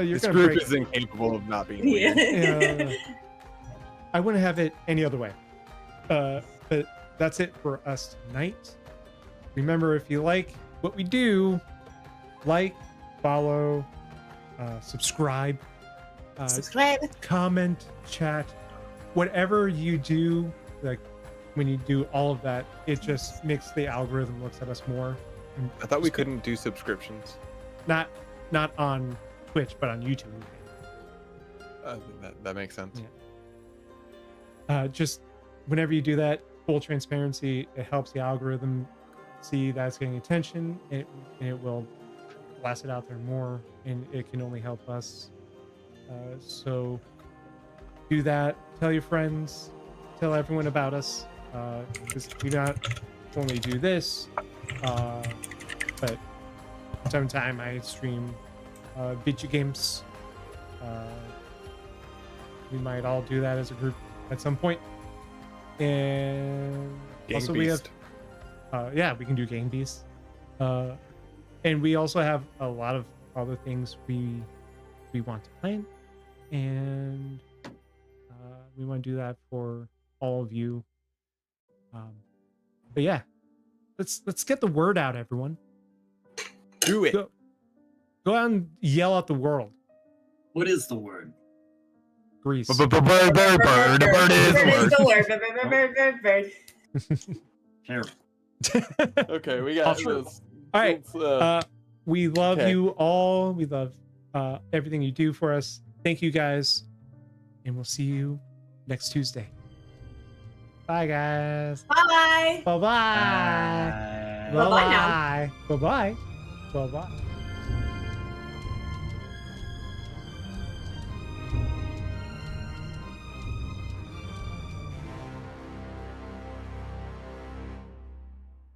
This gonna group break. is incapable of not being Yeah. weird. I wouldn't have it any other way. But that's it for us tonight. Remember, if you like what we do, like, follow, subscribe, Subscribe. comment, chat, whatever you do. Like when you do all of that, it just makes the algorithm looks at us more. And I thought we just- couldn't do subscriptions. Not on Twitch, but on YouTube. That makes sense. Yeah. Just whenever you do that, full transparency, it helps the algorithm see that's getting attention, and it will blast it out there more, and it can only help us. So do that. Tell your friends. Tell everyone about us. Because we not only do this, but from time to time I stream video games. We might all do that as a group at some point. And Gang also we have Beast. yeah, we can do Game Beast. And we also have a lot of other things we want to plan, and we want to do that for all of you. But yeah, let's get the word out, everyone. Do it. Go out and yell at the world. What is the word? Greece. Bird is the word. Bird. Terrible. Okay, we got All this. right. We love Okay. you all. We love everything you do for us. Thank you guys, and we'll see you next Tuesday. Bye, guys. Bye. Bye-bye. Bye. Bye-bye now. Bye-bye. Bye-bye. Bye-bye.